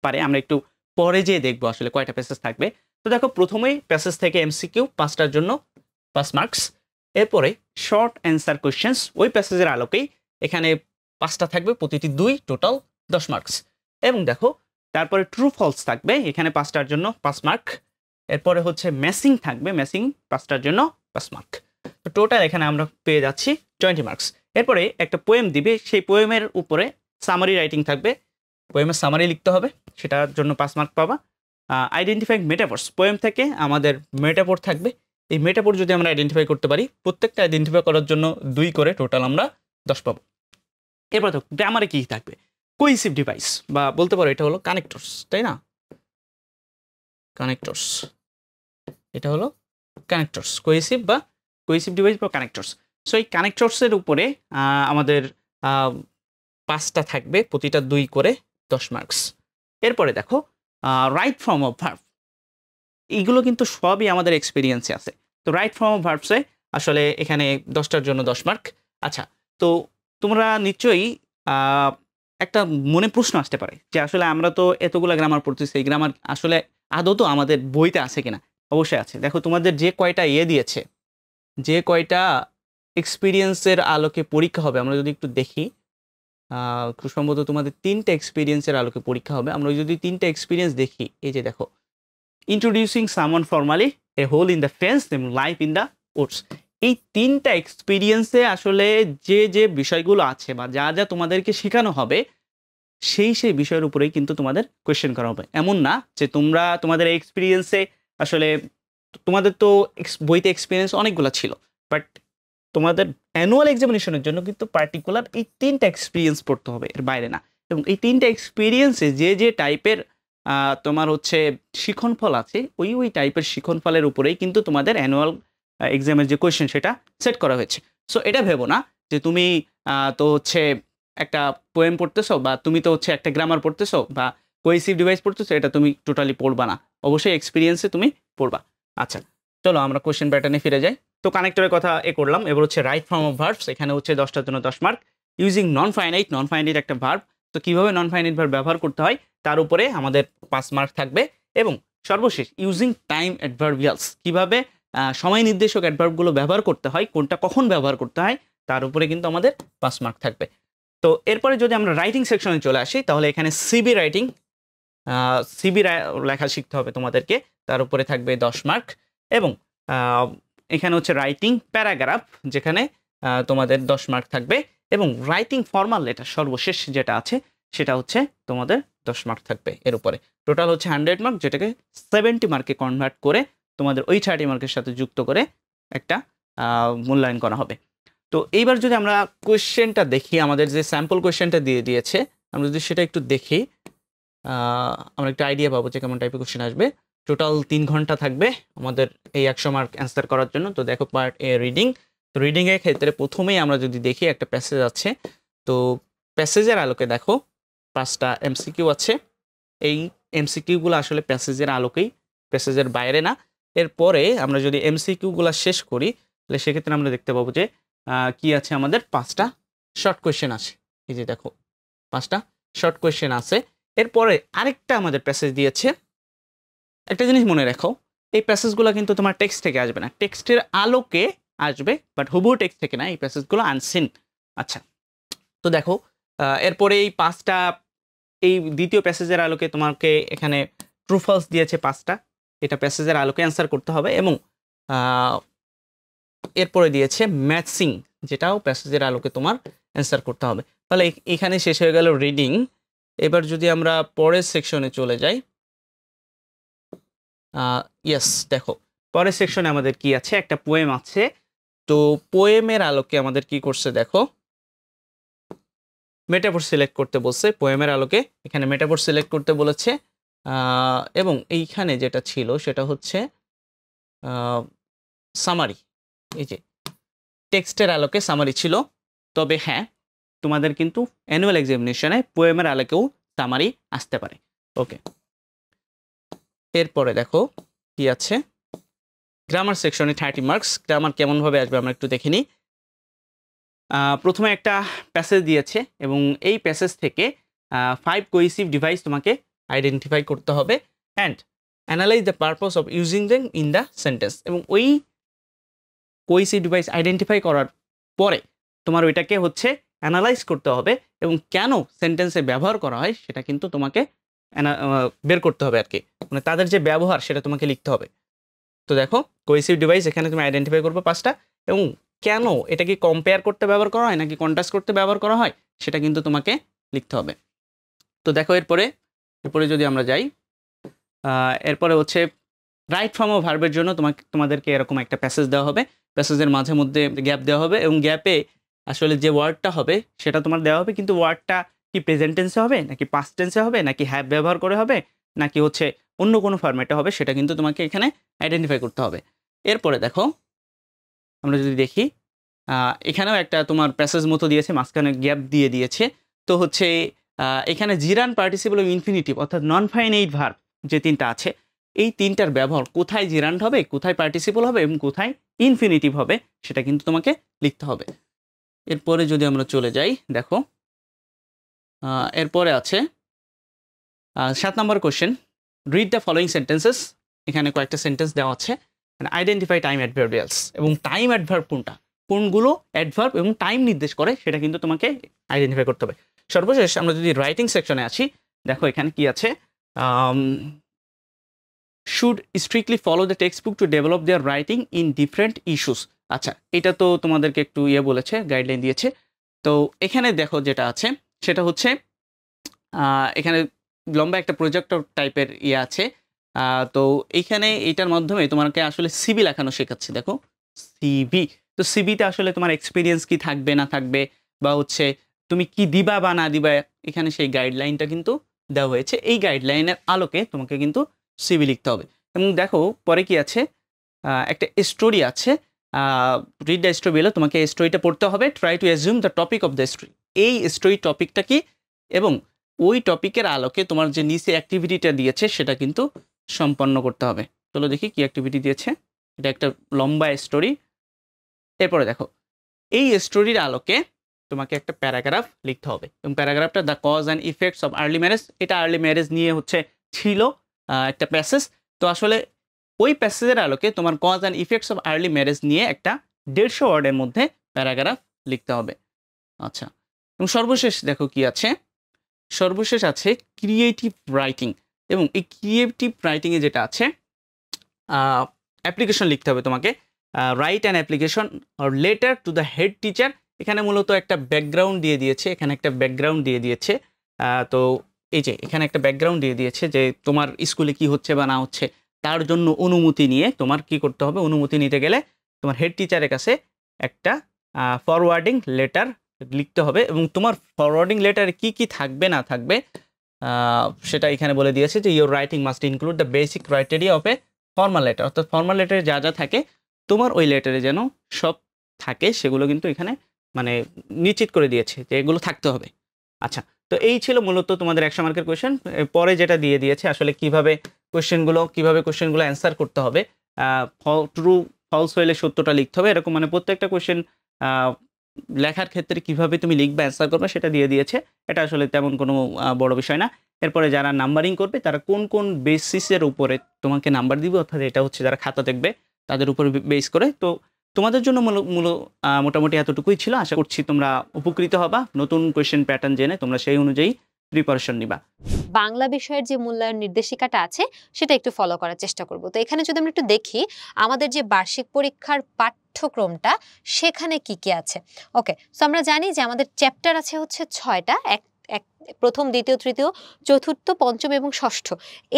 পারে, আমরা একটু পরে যেয়ে দেখবো আসলে কয়টা প্যাসেজ থাকবে। তো দেখো, প্রথমেই প্যাসেজ থেকে এমসিকিউ 5টার জন্য 5 মার্কস। এরপরে শর্ট অ্যান্সার কোশ্চেন্স, ওই প্যাসেজের আলোকেই এখানে 5টা থাকবে, প্রতিটি 2, টোটাল 10 মার্কস। এবং দেখো তারপরে ট্রু ফলস থাকবে এখানে 5টার জন্য 5 মার্ক। এরপরে হচ্ছে ম্যাচিং থাকবে, ম্যাচিং 5টার জন্য 5 মার্ক। তো টোটাল এখানে আমরা পেয়ে যাচ্ছি 20 মার্কস। এরপরে একটা পোয়েম দিবে, সেই পোয়েমের উপরে সামারি রাইটিং থাকবে, পোয়েমের সামারি লিখতে হবে, সেটার জন্য 5 মার্ক পাবা। আইডেন্টিফাইং মেটাফোর্স, পোয়েম থেকে আমাদের মেটাফোর থাকবে, এই মেটাফোর যদি আমরা আইডেন্টিফাই করতে পারি, প্রত্যেকটা আইডেন্টিফাই করার জন্য 2 করে টোটাল আমরা 10 পাবো। এরপর তো গ্রামারে কি থাকবে, কোহেসিভ ডিভাইস বা বলতে পারো এটা হলো কানেক্টরস, তাই না? কানেক্টরস, এটা হলো কানেক্টরস, কোহেসিভ ডিভাইস বা কানেক্টরস। সো এই কানেক্টরসের উপরে আমাদের 5টা থাকবে, প্রতিটা 2 করে 10 মার্কস। এরপরে দেখো রাইট ফর্ম অফ ভার্ব, এইগুলো কিন্তু সবই আমাদের এক্সপিরিয়েন্সে আছে। তো রাইট ফর্ম অফ ভার্বসে আসলে এখানে 10টার জন্য 10 মার্ক। আচ্ছা, তো তোমরা নিশ্চয়ই একটা মনে প্রশ্ন আসতে পারে যে আসলে আমরা তো এতগুলো গ্রামার পড়তেছি, এই গ্রামার আসলে আদৌ তো আমাদের বইতে আছে কিনা? অবশ্যই আছে। দেখো তোমাদের যে কয়টা দিয়েছে, যে কয়টা এক্সপিরিয়েন্সের আলোকে পরীক্ষা হবে, আমরা যদি একটু দেখি, খুব সম্ভবত তোমাদের 3টা এক্সপিরিয়েন্সের আলোকে পরীক্ষা হবে। আমরা যদি 3টা এক্সপিরিয়েন্স দেখি, এই যে দেখো, introducing someone formally, a hole in the fence, life in the woods, এই 3টা এক্সপিরিয়েন্সে আসলে যে বিষয়গুলো আছে বা যা যা তোমাদেরকে শেখানো হবে, সেই বিষয়ের উপরেই কিন্তু তোমাদের কোয়েশ্চেন করা হবে। এমন না যে তোমাদের এই এক্সপিরিয়েন্সে আসলে তোমাদের তো বইতে এক্সপিরিয়েন্স অনেকগুলো ছিল, বাট তোমাদের অ্যানুয়াল এক্সামিনেশনের জন্য কিন্তু পার্টিকুলার এই 3টা এক্সপিরিয়েন্স পড়তে হবে, এর বাইরে না। এবং এই 3টা এক্সপিরিয়েন্সে যে টাইপের তোমার হচ্ছে শিক্ষণফল আছে, ওই টাইপের শিক্ষণফলের উপরেই কিন্তু তোমাদের অ্যানুয়াল এক্সামের যে কোয়েশ্চেন সেটা সেট করা হয়েছে। সো এটা ভেবো না যে তুমি তো হচ্ছে একটা পোয়েম পড়তেছো বা তুমি তো হচ্ছে একটা গ্রামার পড়তেছো বা কোহেসিভ ডিভাইস পড়তেছো, এটা তুমি টোটালি পড়বা না, অবশ্যই এক্সপিরিয়েন্সে তুমি পড়বা। আচ্ছা, চলো আমরা কোয়েশ্চেন প্যাটার্নে ফিরে যাই। তো কানেক্টরের কথা করলাম, এবার হচ্ছে রাইট ফর্ম অফ ভার্বস, এখানে হচ্ছে 10টার জন্য 10 মার্ক। ইউজিং নন ফাইনাইট একটা ভার্ব, তো কীভাবে নন ফাইনাইট ভার্ব ব্যবহার করতে হয় তার উপরে আমাদের 5 মার্ক থাকবে। এবং সর্বশেষ ইউজিং টাইম অ্যাডভার্বিয়ালস, কীভাবে সময় নির্দেশক অ্যাডভার্বগুলো ব্যবহার করতে হয়, কোনটা কখন ব্যবহার করতে হয়, তার উপরে কিন্তু আমাদের 5 মার্ক থাকবে। তো এরপরে যদি আমরা রাইটিং সেকশনে চলে আসি, তাহলে এখানে সিবি রাইটিং, সিবি লেখা শিখতে হবে তোমাদেরকে, তার উপরে থাকবে 10 মার্ক। এবং এখানে হচ্ছে রাইটিং প্যারাগ্রাফ, যেখানে তোমাদের 10 মার্ক থাকবে। এবং রাইটিং ফর্মাল লেটার সর্বশেষ যেটা আছে, সেটা হচ্ছে তোমাদের 10 মার্ক থাকবে। এর উপরে টোটাল হচ্ছে 100 মার্ক, যেটাকে 70 মার্কে কনভার্ট করে তোমাদের ওই 30 মার্কের সাথে যুক্ত করে একটা মূল্যায়ন করা হবে। তো এইবার যদি আমরা কোয়েশ্চেনটা দেখি, আমাদের যে স্যাম্পল কোয়েশ্চেনটা দিয়ে দিয়েছে, আমরা যদি সেটা একটু দেখি, আমরা একটা আইডিয়া পাবো যে কেমন টাইপের কোয়েশ্চেন আসবে। টোটাল 3 ঘন্টা থাকবে আমাদের এই 100 মার্ক অ্যান্সার করার জন্য। তো দেখো পার্ট এ রিডিং, তো রিডিংয়ের ক্ষেত্রে প্রথমেই আমরা যদি দেখি একটা প্যাসেজ আছে, তো প্যাসেজের আলোকে দেখো 5টা এমসিকিউ আছে। এই এমসিকিউগুলো আসলে প্যাসেজের আলোকেই, প্যাসেজের বাইরে না। এরপরে আমরা যদি এমসিকিউগুলো শেষ করি, তাহলে সেক্ষেত্রে আমরা দেখতে পাবো যে কি আছে, আমাদের 5টা শর্ট কোয়েশ্চেন আছে। এই যে দেখো 5টা শর্ট কোয়েশ্চেন আছে। এরপরে আরেকটা আমাদের প্যাসেজ দিয়েছে। একটা জিনিস মনে রাখো, এই প্যাসেজগুলো কিন্তু তোমার টেক্সট থেকে আসবে না, টেক্সটের আলোকে আসবে, বাট হুবহু টেক্সট থেকে না, এই প্যাসেজগুলো আনসিন। আচ্ছা, তো দেখো এরপরে এই 5টা, এই দ্বিতীয় প্যাসেজের আলোকে তোমাকে এখানে ট্রু ফলস দিয়েছে 5টা, এটা প্যাসেজের আলোকে অ্যান্সার করতে হবে। এবং এরপরে দিয়েছে ম্যাচিং, যেটাও প্যাসেজের আলোকে তোমার অ্যান্সার করতে হবে। তাহলে এখানে শেষ হয়ে গেল রিডিং। এবার যদি আমরা পরের সেকশনে চলে যাই, ইয়েস, দেখো পরের সেকশনে আমাদের কি আছে, একটা পোয়েম আছে। তো পোয়েমের আলোকে আমাদের কি করছে, দেখো মেটাফোর সিলেক্ট করতে বলছে। পোয়েমের আলোকে এখানে মেটাফোর সিলেক্ট করতে বলেছে। এবং এইখানে যেটা ছিল সেটা হচ্ছে সামারি, এই যে টেক্সটের আলোকে সামারি ছিল। তবে হ্যাঁ, তোমাদের কিন্তু অ্যানুয়াল এক্সামিনেশনে পোয়েমের আলোকেও সামারি আসতে পারে। ওকে, এরপরে দেখো কি আছে, গ্রামার সেকশনে 30 মার্কস। গ্রামার কেমনভাবে আসবে আমরা একটু দেখে নিই। প্রথমে একটা প্যাসেজ দিয়েছে এবং এই প্যাসেজ থেকে 5 কোহেসিভ ডিভাইস তোমাকে আইডেন্টিফাই করতে হবে and analyse the purpose of using them in the sentence. এবং ওই কোহেসিভ ডিভাইস আইডেন্টিফাই করার পরে তোমার ওইটাকে হচ্ছে অ্যানালাইজ করতে হবে এবং কেন সেন্টেন্সে ব্যবহার করা হয় সেটা কিন্তু তোমাকে বের করতে হবে আর কি, মানে তাদের যে ব্যবহার সেটা তোমাকে লিখতে হবে। তো দেখো কোহেসিভ ডিভাইস এখানে তুমি আইডেন্টিফাই করবে 5টা, এবং কেন এটা কি কম্পেয়ার করতে ব্যবহার করা হয় নাকি কন্ট্রাস্ট করতে ব্যবহার করা হয় সেটা কিন্তু তোমাকে লিখতে হবে। তো দেখো এরপরে যদি আমরা যাই, এরপরে হচ্ছে রাইট ফর্ম অফ ভার্বের জন্য তোমাদেরকে এরকম একটা প্যাসেজ দেওয়া হবে, প্যাসেজের মাঝে মধ্যে গ্যাপ দেওয়া হবে এবং গ্যাপে আসলে যে ওয়ার্ডটা হবে সেটা তোমার দেওয়া হবে, কিন্তু ওয়ার্ডটা কি প্রেজেন্ট টেন্সে হবে নাকি পাস্ট টেন্সে হবে নাকি হ্যাভ ব্যবহার করে হবে নাকি হচ্ছে অন্য কোনো ফরম্যাটে হবে সেটা কিন্তু তোমাকে এখানে আইডেন্টিফাই করতে হবে। এরপরে দেখো আমরা যদি দেখি এখানেও একটা তোমার প্যাসেজ মতো দিয়েছে, মাঝখানে গ্যাপ দিয়ে দিয়েছে। তো হচ্ছে এখানে জিরান পার্টিসিপল এবং ইনফিনিটিভ অর্থাৎ নন ফাইনাইট ভার্ব যে 3টা আছে, এই 3টার ব্যবহার কোথায় জিরান্ট হবে, কোথায় পার্টিসিপল হবে এবং কোথায় ইনফিনিটিভ হবে সেটা কিন্তু তোমাকে লিখতে হবে। এরপরে যদি আমরা চলে যাই, দেখো এরপরে আছে 7 নম্বর question, read the following sentences. এখানে কয়েকটা সেন্টেন্স দেওয়া আছে, আইডেন্টিফাই টাইম অ্যাডভার্বিয়ালস, এবং টাইম অ্যাডভার্ব কোনগুলো অ্যাডভার্ব এবং টাইম নির্দেশ করে সেটা কিন্তু তোমাকে আইডেন্টিফাই করতে হবে। সর্বশেষ আমরা যদি রাইটিং সেকশনে আসি, দেখো এখানে কি আছে, should strictly follow the text book to develop there writing in different issues. আচ্ছা, এটা তো তোমাদেরকে একটু বলেছে, গাইডলাইন দিয়েছে। তো এখানে দেখো যেটা আছে সেটা হচ্ছে এখানে লম্বা একটা প্রজেক্ট টাইপের আছে। তো এইখানে এইটার মাধ্যমে তোমাকে আসলে সিবি লেখানো শেখাচ্ছে। দেখো সিবি, তো সিবিতে আসলে তোমার এক্সপিরিয়েন্স কি থাকবে না থাকবে বা হচ্ছে তুমি কি দিবা বা না দিবা, এখানে সেই গাইডলাইনটা কিন্তু দেওয়া হয়েছে। এই গাইডলাইনের আলোকে তোমাকে কিন্তু সিবি লিখতে হবে। এবং দেখো পরে কি আছে, একটা স্টোরি আছে, রিড দ্য স্টোরি বিলো, তোমাকে এই স্টোরিটা পড়তে হবে। Try to assume the topic of the story, এই স্টোরি টপিকটা কি এবং ওই টপিকের আলোকে তোমার যে নিচে অ্যাক্টিভিটিটা দিয়েছে সেটা কিন্তু সম্পন্ন করতে হবে। চলো দেখি কি অ্যাক্টিভিটি দিয়েছে। এটা একটা লম্বা স্টোরি। এরপরে দেখো এই স্টোরির আলোকে তোমাকে একটা প্যারাগ্রাফ লিখতে হবে এবং প্যারাগ্রাফটা the cause and effects of early marriage, এটা আর্লি ম্যারেজ নিয়ে ছিল একটা প্যাসেজ। তো আসলে ওই প্যাসেজের আলোকে তোমার cause and effects of early marriage নিয়ে একটা 150 ওয়ার্ডের মধ্যে প্যারাগ্রাফ লিখতে হবে। আচ্ছা, এবং সর্বশেষ দেখো কি আছে, সর্বশেষ আছে ক্রিয়েটিভ রাইটিং। এবং এই ক্রিয়েটিভ রাইটিংয়ে যেটা আছে অ্যাপ্লিকেশন লিখতে হবে তোমাকে, write an application or letter to the head teacher. এখানে মূলত একটা ব্যাকগ্রাউন্ড দিয়ে দিয়েছে, এখানে একটা ব্যাকগ্রাউন্ড দিয়ে দিয়েছে। তো এই যে এখানে একটা ব্যাকগ্রাউন্ড দিয়ে দিয়েছে যে তোমার স্কুলে কি হচ্ছে বা না হচ্ছে তার জন্য অনুমতি নিয়ে তোমার কি করতে হবে, অনুমতি নিতে গেলে তোমার হেড টিচারের কাছে একটা ফরওয়ার্ডিং লেটার লিখতে হবে। এবং তোমার ফরওয়ার্ডিং লেটারে কি কি থাকবে না থাকবে সেটা এখানে বলে দিয়েছে যে your writing must include the basic criteria of a formal letter, অর্থাৎ ফর্মাল লেটারে যা যা থাকে তোমার ওই লেটারে যেন সব থাকে সেগুলো কিন্তু এখানে মানে নিশ্চিত করে দিয়েছে যে এগুলো থাকতে হবে। আচ্ছা, তো এই ছিল মূলত তোমাদের 100 মার্কের কোয়েশ্চেন। পরে যেটা দিয়ে দিয়েছে আসলে কিভাবে কোয়েশ্চেনগুলো অ্যান্সার করতে হবে, ট্রু ফলস হইলে সত্যটা লিখতে হবে, এরকম মানে প্রত্যেকটা কোয়েশ্চেন লেখার ক্ষেত্রে কিভাবে তুমি লিখবে অ্যান্সার করবে সেটা দিয়ে দিয়েছে। এটা আসলে তেমন কোনো বড় বিষয় না। এরপরে যারা নাম্বারিং করবে তারা কোন কোন বেসিসের উপরে তোমাকে নাম্বার দিবে, অর্থাৎ এটা হচ্ছে যারা খাতা দেখবে তাদের উপর বেস করে। তো তোমাদের জন্য মোটামুটি এতটুকুই ছিল। আশা করছি তোমরা উপকৃত হবা, নতুন কোয়েশ্চেন প্যাটার্ন জেনে তোমরা সেই অনুযায়ী প্রিপারেশন নিবা। বাংলা বিষয়ের যে মূল্যায়ন নির্দেশিকাটা আছে সেটা একটু ফলো করার চেষ্টা করব। তো এখানে যদি আমরা একটু দেখি আমাদের যে বার্ষিক পরীক্ষার পাঠ্যক্রমটা সেখানে কি কি আছে। ওকে, সো আমরা জানি যে আমাদের চ্যাপ্টার আছে হচ্ছে 6টা, প্রথম, দ্বিতীয়, তৃতীয়, চতুর্থ, পঞ্চম এবং ষষ্ঠ।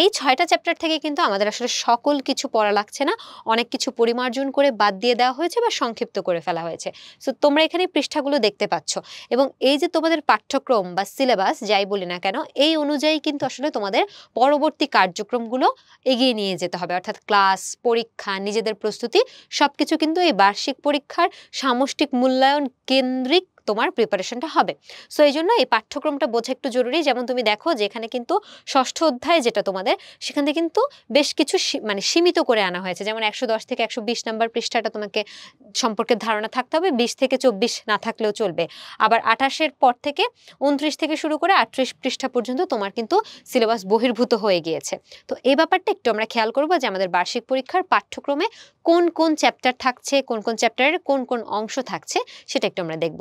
এই 6টা চ্যাপ্টার থেকে কিন্তু আমাদের আসলে সকল কিছু পড়া লাগছে না, অনেক কিছু পরিমার্জন করে বাদ দিয়ে দেওয়া হয়েছে বা সংক্ষিপ্ত করে ফেলা হয়েছে। সো তোমরা এখানে পৃষ্ঠাগুলো দেখতে পাচ্ছ এবং এই যে তোমাদের পাঠ্যক্রম বা সিলেবাস যাই বলি না কেন, এই অনুযায়ী কিন্তু আসলে তোমাদের পরবর্তী কার্যক্রমগুলো এগিয়ে নিয়ে যেতে হবে। অর্থাৎ ক্লাস, পরীক্ষা, নিজেদের প্রস্তুতি সবকিছু কিন্তু এই বার্ষিক পরীক্ষার সামষ্টিক মূল্যায়ন কেন্দ্রিক তোমার প্রিপারেশনটা হবে। সো এই জন্য এই পাঠ্যক্রমটা বোঝা একটু জরুরি। যেমন তুমি দেখো যে এখানে কিন্তু ষষ্ঠ অধ্যায় যেটা তোমাদের, সেখান থেকে কিন্তু বেশ কিছু মানে সীমিত করে আনা হয়েছে। যেমন 110 থেকে 120 নাম্বার পৃষ্ঠাটা তোমাকে সম্পর্কে ধারণা থাকতে হবে, 20 থেকে 24 না থাকলেও চলবে। আবার 28-এর পর থেকে 29 থেকে শুরু করে 38 পৃষ্ঠা পর্যন্ত তোমার কিন্তু সিলেবাস বহির্ভূত হয়ে গিয়েছে। তো এই ব্যাপারটা একটু আমরা খেয়াল করবো যে আমাদের বার্ষিক পরীক্ষার পাঠ্যক্রমে কোন কোন চ্যাপ্টার থাকছে, কোন কোন চ্যাপ্টারের কোন কোন অংশ থাকছে, সেটা একটু আমরা দেখব।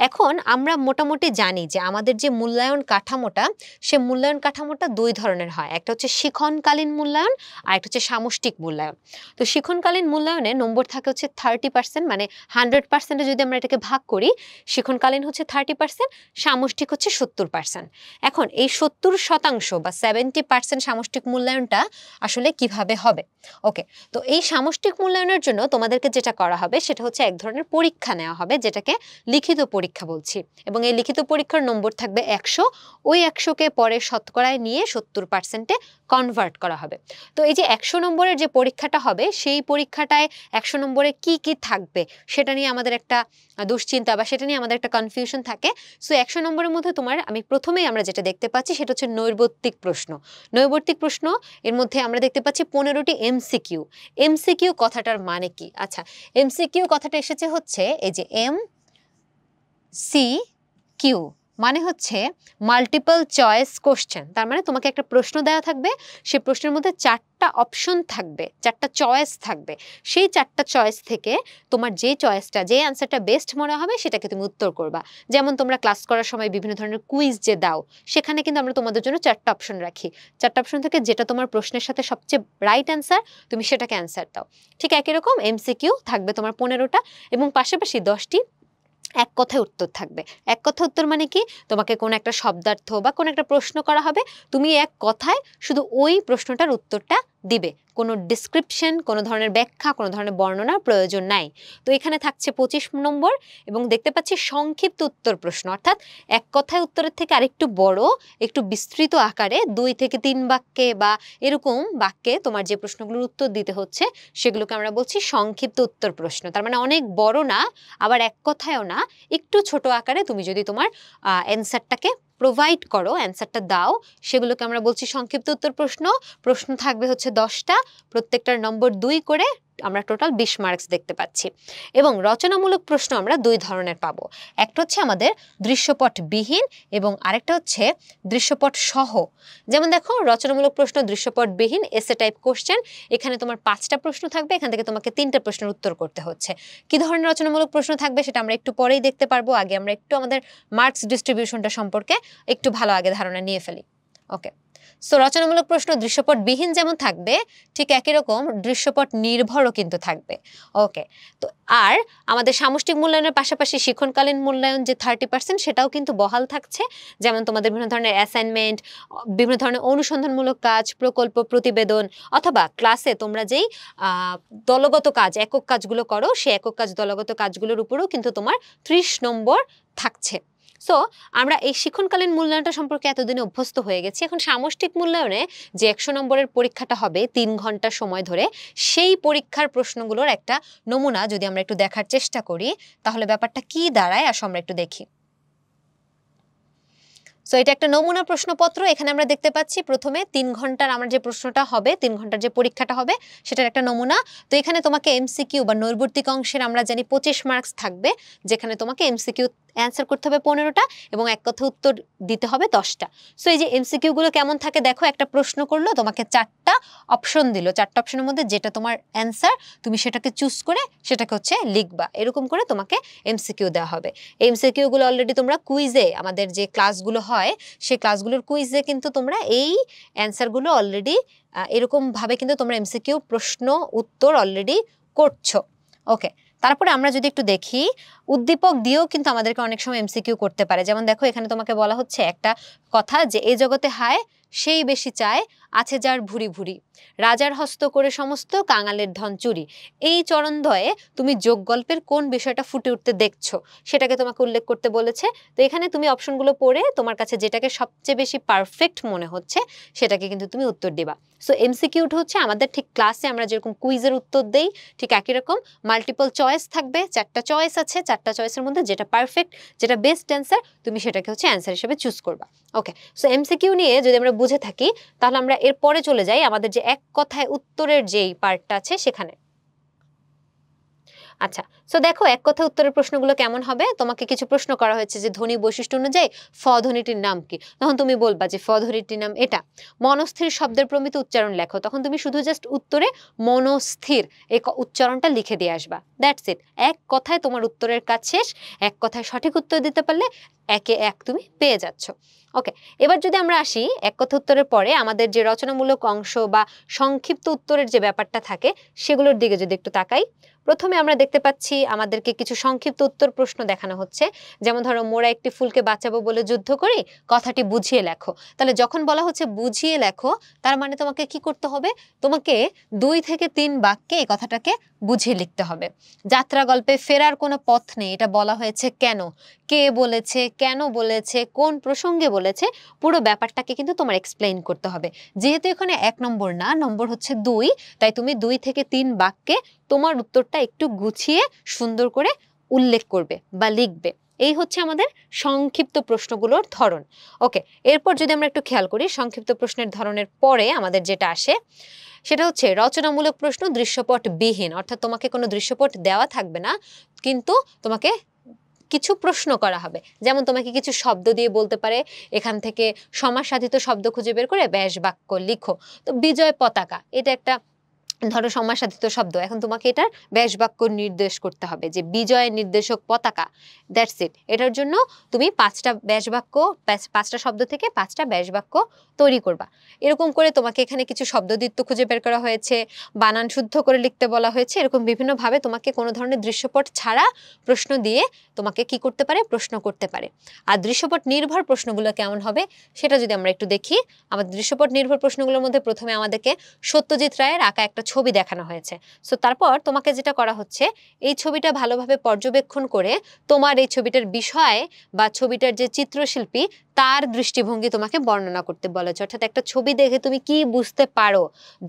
এখন আমরা মোটামুটি জানি যে আমাদের যে মূল্যায়ন কাঠামোটা, সে মূল্যায়ন কাঠামোটা দুই ধরনের হয়। একটা হচ্ছে শিক্ষণকালীন মূল্যায়ন, আর একটা হচ্ছে সামষ্টিক মূল্যায়ন। তো শিক্ষণকালীন মূল্যায়নে নম্বর থাকে হচ্ছে 30%, মানে 100%-এ যদি আমরা এটাকে ভাগ করি, শিক্ষণকালীন হচ্ছে 30%, সামষ্টিক হচ্ছে 70%। এখন এই 70% বা 70% সামষ্টিক মূল্যায়নটা আসলে কিভাবে হবে? ওকে, তো এই সামষ্টিক মূল্যায়নের জন্য তোমাদেরকে যেটা করা হবে সেটা হচ্ছে এক ধরনের পরীক্ষা নেওয়া হবে, যেটাকে লিখিত পরীক্ষা বলছি। এবং এই লিখিত পরীক্ষার নম্বর থাকবে 100। ওই 100কে পরে শতকরায় নিয়ে 70%-এ কনভার্ট করা হবে। তো এই যে 100 নম্বরের যে পরীক্ষাটা হবে, সেই পরীক্ষাটায় 100 নম্বরে কি কি থাকবে সেটা নিয়ে আমাদের একটা দুশ্চিন্তা বা সেটা নিয়ে আমাদের একটা কনফিউশন থাকে। সো 100 নম্বরের মধ্যে তোমার, আমি প্রথমেই আমরা যেটা দেখতে পাচ্ছি সেটা হচ্ছে নৈর্ব্যক্তিক প্রশ্ন। নৈর্ব্যক্তিক প্রশ্ন এর মধ্যে আমরা দেখতে পাচ্ছি 15টি এমসিকিউ। এমসিকিউ কথাটার মানে কি? আচ্ছা, এমসিকিউ কথাটা এসেছে হচ্ছে এই যে MCQ, মানে হচ্ছে মাল্টিপল চয়েস কোশ্চেন। তার মানে তোমাকে একটা প্রশ্ন দেওয়া থাকবে, সেই প্রশ্নের মধ্যে 4টা অপশন থাকবে, 4টা চয়েস থাকবে। সেই 4টা চয়েস থেকে তোমার যে চয়েসটা, যে অ্যান্সারটা বেস্ট মনে হবে সেটাকে তুমি উত্তর করবা। যেমন তোমরা ক্লাস করার সময় বিভিন্ন ধরনের কুইজ যে দাও, সেখানে কিন্তু আমরা তোমাদের জন্য 4টা অপশন রাখি। 4টা অপশন থেকে যেটা তোমার প্রশ্নের সাথে সবচেয়ে রাইট অ্যান্সার, তুমি সেটাকে অ্যান্সার দাও। ঠিক একই রকম এমসিকিউ থাকবে তোমার 15টা, এবং পাশাপাশি 10টি এক কথায় উত্তর থাকবে। এক কথা উত্তর মানে কি? তোমাকে কোন একটা শব্দার্থ বা কোন একটা প্রশ্ন করা হবে, তুমি এক কথায় শুধু ওই প্রশ্নটার উত্তরটা দিবে, কোনো ডিসক্রিপশন, কোনো ধরনের ব্যাখ্যা, কোনো ধরনের বর্ণনার প্রয়োজন নাই। তো এখানে থাকছে 25 নম্বর, এবং দেখতে পাচ্ছি সংক্ষিপ্ত উত্তর প্রশ্ন, অর্থাৎ এক কথায় উত্তরের থেকে আরেকটু বড়, একটু বিস্তৃত আকারে 2 থেকে 3 বাক্যে বা এরকম বাক্যে তোমার যে প্রশ্নগুলোর উত্তর দিতে হচ্ছে, সেগুলোকে আমরা বলছি সংক্ষিপ্ত উত্তর প্রশ্ন। তার মানে অনেক বড় না, আবার এক কথায়ও না, একটু ছোট আকারে তুমি যদি তোমার অ্যান্সারটাকে প্রোভাইড করো, অ্যান্সারটা দাও, সেগুলোকে আমরা বলছি সংক্ষিপ্ত উত্তর প্রশ্ন। প্রশ্ন থাকবে হচ্ছে 10টা, প্রত্যেকটার নম্বর 2 করে, আমরা টোটাল 20 মার্কস দেখতে পাচ্ছি। এবং রচনামূলক প্রশ্ন আমরা 2 ধরনের পাবো। একটা হচ্ছে আমাদের দৃশ্যপটবিহীন, এবং আরেকটা হচ্ছে দৃশ্যপট সহ। যেমন দেখো, রচনামূলক প্রশ্ন দৃশ্যপটবিহীন এসে টাইপ কোশ্চেন, এখানে তোমার 5টা প্রশ্ন থাকবে, এখান থেকে তোমাকে 3টা প্রশ্নের উত্তর করতে হচ্ছে। কি ধরনের রচনামূলক প্রশ্ন থাকবে সেটা আমরা একটু পরেই দেখতে পারবো। আগে আমরা একটু আমাদের মার্কস ডিস্ট্রিবিউশনটা সম্পর্কে একটু ভালো আগে ধারণা নিয়ে ফেলি। ওকে, সো রচনামূলক প্রশ্ন দৃশ্যপটবিহীন যেমন থাকবে, ঠিক একই রকম দৃশ্যপট নির্ভরও কিন্তু থাকবে। ওকে, তো আর আমাদের সামষ্টিক মূল্যায়নের পাশাপাশি শিক্ষণকালীন মূল্যায়ন যে 30%, সেটাও কিন্তু বহাল থাকছে। যেমন তোমাদের বিভিন্ন ধরনের অ্যাসাইনমেন্ট, বিভিন্ন ধরনের অনুসন্ধানমূলক কাজ, প্রকল্প, প্রতিবেদন, অথবা ক্লাসে তোমরা যেই দলগত কাজ, একক কাজগুলো করো, সেই একক কাজ, দলগত কাজগুলোর উপরেও কিন্তু তোমার 30 নম্বর থাকছে। সো আমরা এই শিক্ষণকালীন মূল্যায়নটা সম্পর্কে এতদিনে অভ্যস্ত হয়ে গেছি। এখন সামষ্টিক মূল্যায়নে যে 100 নম্বরের পরীক্ষাটা হবে 3 ঘন্টা সময় ধরে, সেই পরীক্ষার প্রশ্নগুলোর একটা নমুনা যদি আমরা একটু দেখার চেষ্টা করি, তাহলে ব্যাপারটা কি দাঁড়ায় আসো আমরা একটু দেখি। সো এটা একটা নমুনা প্রশ্নপত্র। এখানে আমরা দেখতে পাচ্ছি প্রথমে 3 ঘন্টার আমার যে প্রশ্নটা হবে, 3 ঘন্টার যে পরীক্ষাটা হবে, সেটার একটা নমুনা। তো এখানে তোমাকে এমসিকিউ বা নৈর্ব্যক্তিক অংশের আমরা জানি 25 মার্কস থাকবে, যেখানে তোমাকে এমসিকিউ অ্যান্সার করতে হবে 15টা এবং এক কথা উত্তর দিতে হবে 10টা। সো এই যে এমসিকিউ গুলো কেমন থাকে দেখো, একটা প্রশ্ন করলো, তোমাকে 4টা অপশন দিল, 4টা অপশনের মধ্যে যেটা তোমার অ্যান্সার, তুমি সেটাকে চুজ করে সেটাকে হচ্ছে লিখবা। এরকম করে তোমাকে এমসিকিউ দেওয়া হবে। এমসিকিউ গুলো অলরেডি তোমরা কুইজে, আমাদের যে ক্লাসগুলো হয় সেই ক্লাসগুলোর কুইজে কিন্তু তোমরা এই অ্যান্সারগুলো অলরেডি এরকম ভাবে কিন্তু তোমরা এমসিকিউ প্রশ্ন উত্তর অলরেডি করছো। ওকে, তারপরে আমরা যদি একটু দেখি, উদ্দীপক দিয়েও কিন্তু আমাদেরকে অনেক সময় এমসিকিউ করতে পারে। যেমন দেখো, এখানে তোমাকে বলা হচ্ছে একটা কথা যে এই জগতে হায় সেই বেশি চায় আছে যার ভুরি ভুরি, রাজার হস্ত করে সমস্ত কাঙালের ধন চুরি। এই চরণদ্বয়ে তুমি যোগ গল্পের কোন বিষয়টা ফুটে উঠতে দেখছো সেটাকে তোমাকে উল্লেখ করতে বলেছে। তো এখানে তুমি অপশনগুলো পড়ে তোমার কাছে যেটাকে সবচেয়ে বেশি পারফেক্ট মনে হচ্ছে সেটাকে কিন্তু তুমি উত্তর দিবা। সো এমসিকিউটা হচ্ছে আমাদের ঠিক ক্লাসে আমরা যেরকম কুইজের উত্তর দেই ঠিক একই রকম মাল্টিপল চয়েস থাকবে, 4টা চয়েস আছে, 4টা চয়েসের মধ্যে যেটা পারফেক্ট, যেটা বেস্ট অ্যান্সার, তুমি সেটাকে হচ্ছে অ্যান্সার হিসেবে চুজ করবা। ওকে, সো এমসিকিউ নিয়ে যদি আমরা বুঝে থাকি তাহলে আমরা এরপরে চলে যাই আমাদের যে এক কথায় উত্তরের যেই পার্টটা আছে সেখানে। আচ্ছা, সো দেখো এক কথায় উত্তরের প্রশ্নগুলো কেমন হবে। তোমাকে কিছু প্রশ্ন করা হয়েছে যে ধ্বনি বৈশিষ্ট্য অনুযায়ী ফ ধ্বনিটির নাম কি, তখন তুমি বলবা যে ফ ধ্বনিটির নাম এটা। মনস্থির শব্দের প্রমিত উচ্চারণ লেখো, তখন তুমি শুধু জাস্ট উত্তরে মনস্থির এই উচ্চারণটা লিখে দিয়ে আসবা। দ্যাটস ইট, এক কথায় তোমার উত্তরের কাজ শেষ। এক কথায় সঠিক উত্তর দিতে পারলে 1-এ 1 তুমি পেয়ে যাচ্ছ। ওকে, এবার যদি আমরা আসি এক কথা উত্তরের পরে আমাদের যে রচনামূলক অংশ বা সংক্ষিপ্ত উত্তরের যে ব্যাপারটা থাকে সেগুলোর দিকে যদি একটু তাকাই, প্রথমে আমরা দেখতে পাচ্ছি আমাদেরকে কিছু সংক্ষিপ্ত উত্তর প্রশ্ন দেখানো হচ্ছে। যেমন ধরো, মোরা একটি ফুলকে বাঁচাবো বলে যুদ্ধ করি, কথাটি বুঝিয়ে লেখো। তাহলে যখন বলা হচ্ছে বুঝিয়ে লেখো, তার মানে তোমাকে কি করতে হবে, তোমাকে 2 থেকে 3 বাক্যে এই কথাটাকে বুঝিয়ে লিখতে হবে। যাত্রা গল্পে ফেরার কোনো পথ নেই, এটা বলা হয়েছে কেন, কে বলেছে, কেন বলেছে, কোন প্রসঙ্গে বলেছে, পুরো ব্যাপারটাকে কিন্তু তোমার এক্সপ্লেইন করতে হবে। যেহেতু এখানে 1 নম্বর না, নম্বর হচ্ছে 2, তাই তুমি 2 থেকে 3 বাক্যে তোমার উত্তরটা একটু গুছিয়ে সুন্দর করে উল্লেখ করবে বা লিখবে। এই হচ্ছে আমাদের সংক্ষিপ্ত প্রশ্নগুলোর ধরন। ওকে, এরপর যদি আমরা একটু খেয়াল করি সংক্ষিপ্ত প্রশ্নের ধরনের পরে আমাদের যেটা আসে সেটা হচ্ছে রচনামূলক প্রশ্ন দৃশ্যপট বিহীন, অর্থাৎ তোমাকে কোনো দৃশ্যপট দেওয়া থাকবে না, কিন্তু তোমাকে কিছু প্রশ্ন করা হবে। যেমন তোমাকে কিছু শব্দ দিয়ে বলতে পারে এখান থেকে সমাসসাধিত শব্দ খুঁজে বের করে ব্যাস বাক্য লিখো। তো বিজয় পতাকা, এটা একটা ধরো সমাসসাধিত শব্দ, এখন তোমাকে এটার ব্যাস বাক্য নির্দেশ করতে হবে যে বিজয় নির্দেশক পতাকা। দ্যাটস ইট, এটার জন্য তুমি 5টা ব্যাস বাক্য, 5টা শব্দ থেকে 5টা ব্যাস বাক্য তৈরি করবা। এরকম করে তোমাকে এখানে কিছু শব্দদ্বিত্ব খুঁজে বের করা হয়েছে, বানান শুদ্ধ করে লিখতে বলা হয়েছে। এরকম বিভিন্নভাবে তোমাকে কোনো ধরনের দৃশ্যপট ছাড়া প্রশ্ন দিয়ে তোমাকে কি করতে পারে, প্রশ্ন করতে পারে। আর দৃশ্যপট নির্ভর প্রশ্নগুলো কেমন হবে সেটা যদি আমরা একটু দেখি, আমাদের দৃশ্যপট নির্ভর প্রশ্নগুলোর মধ্যে প্রথমে আমাদেরকে সত্যজিৎ রায়ের আঁকা একটা ছবি দেখানো হয়েছে। সো তারপর তোমাকে যেটা করা হচ্ছে, এই ছবিটা ভালোভাবে পর্যবেক্ষণ করে তোমার এই ছবিটার বিষয় বা ছবিটার যে চিত্রশিল্পী তার দৃষ্টিভঙ্গি তোমাকে বর্ণনা করতে বলেছে। অর্থাৎ একটা ছবি দেখে তুমি কি বুঝতে পারো,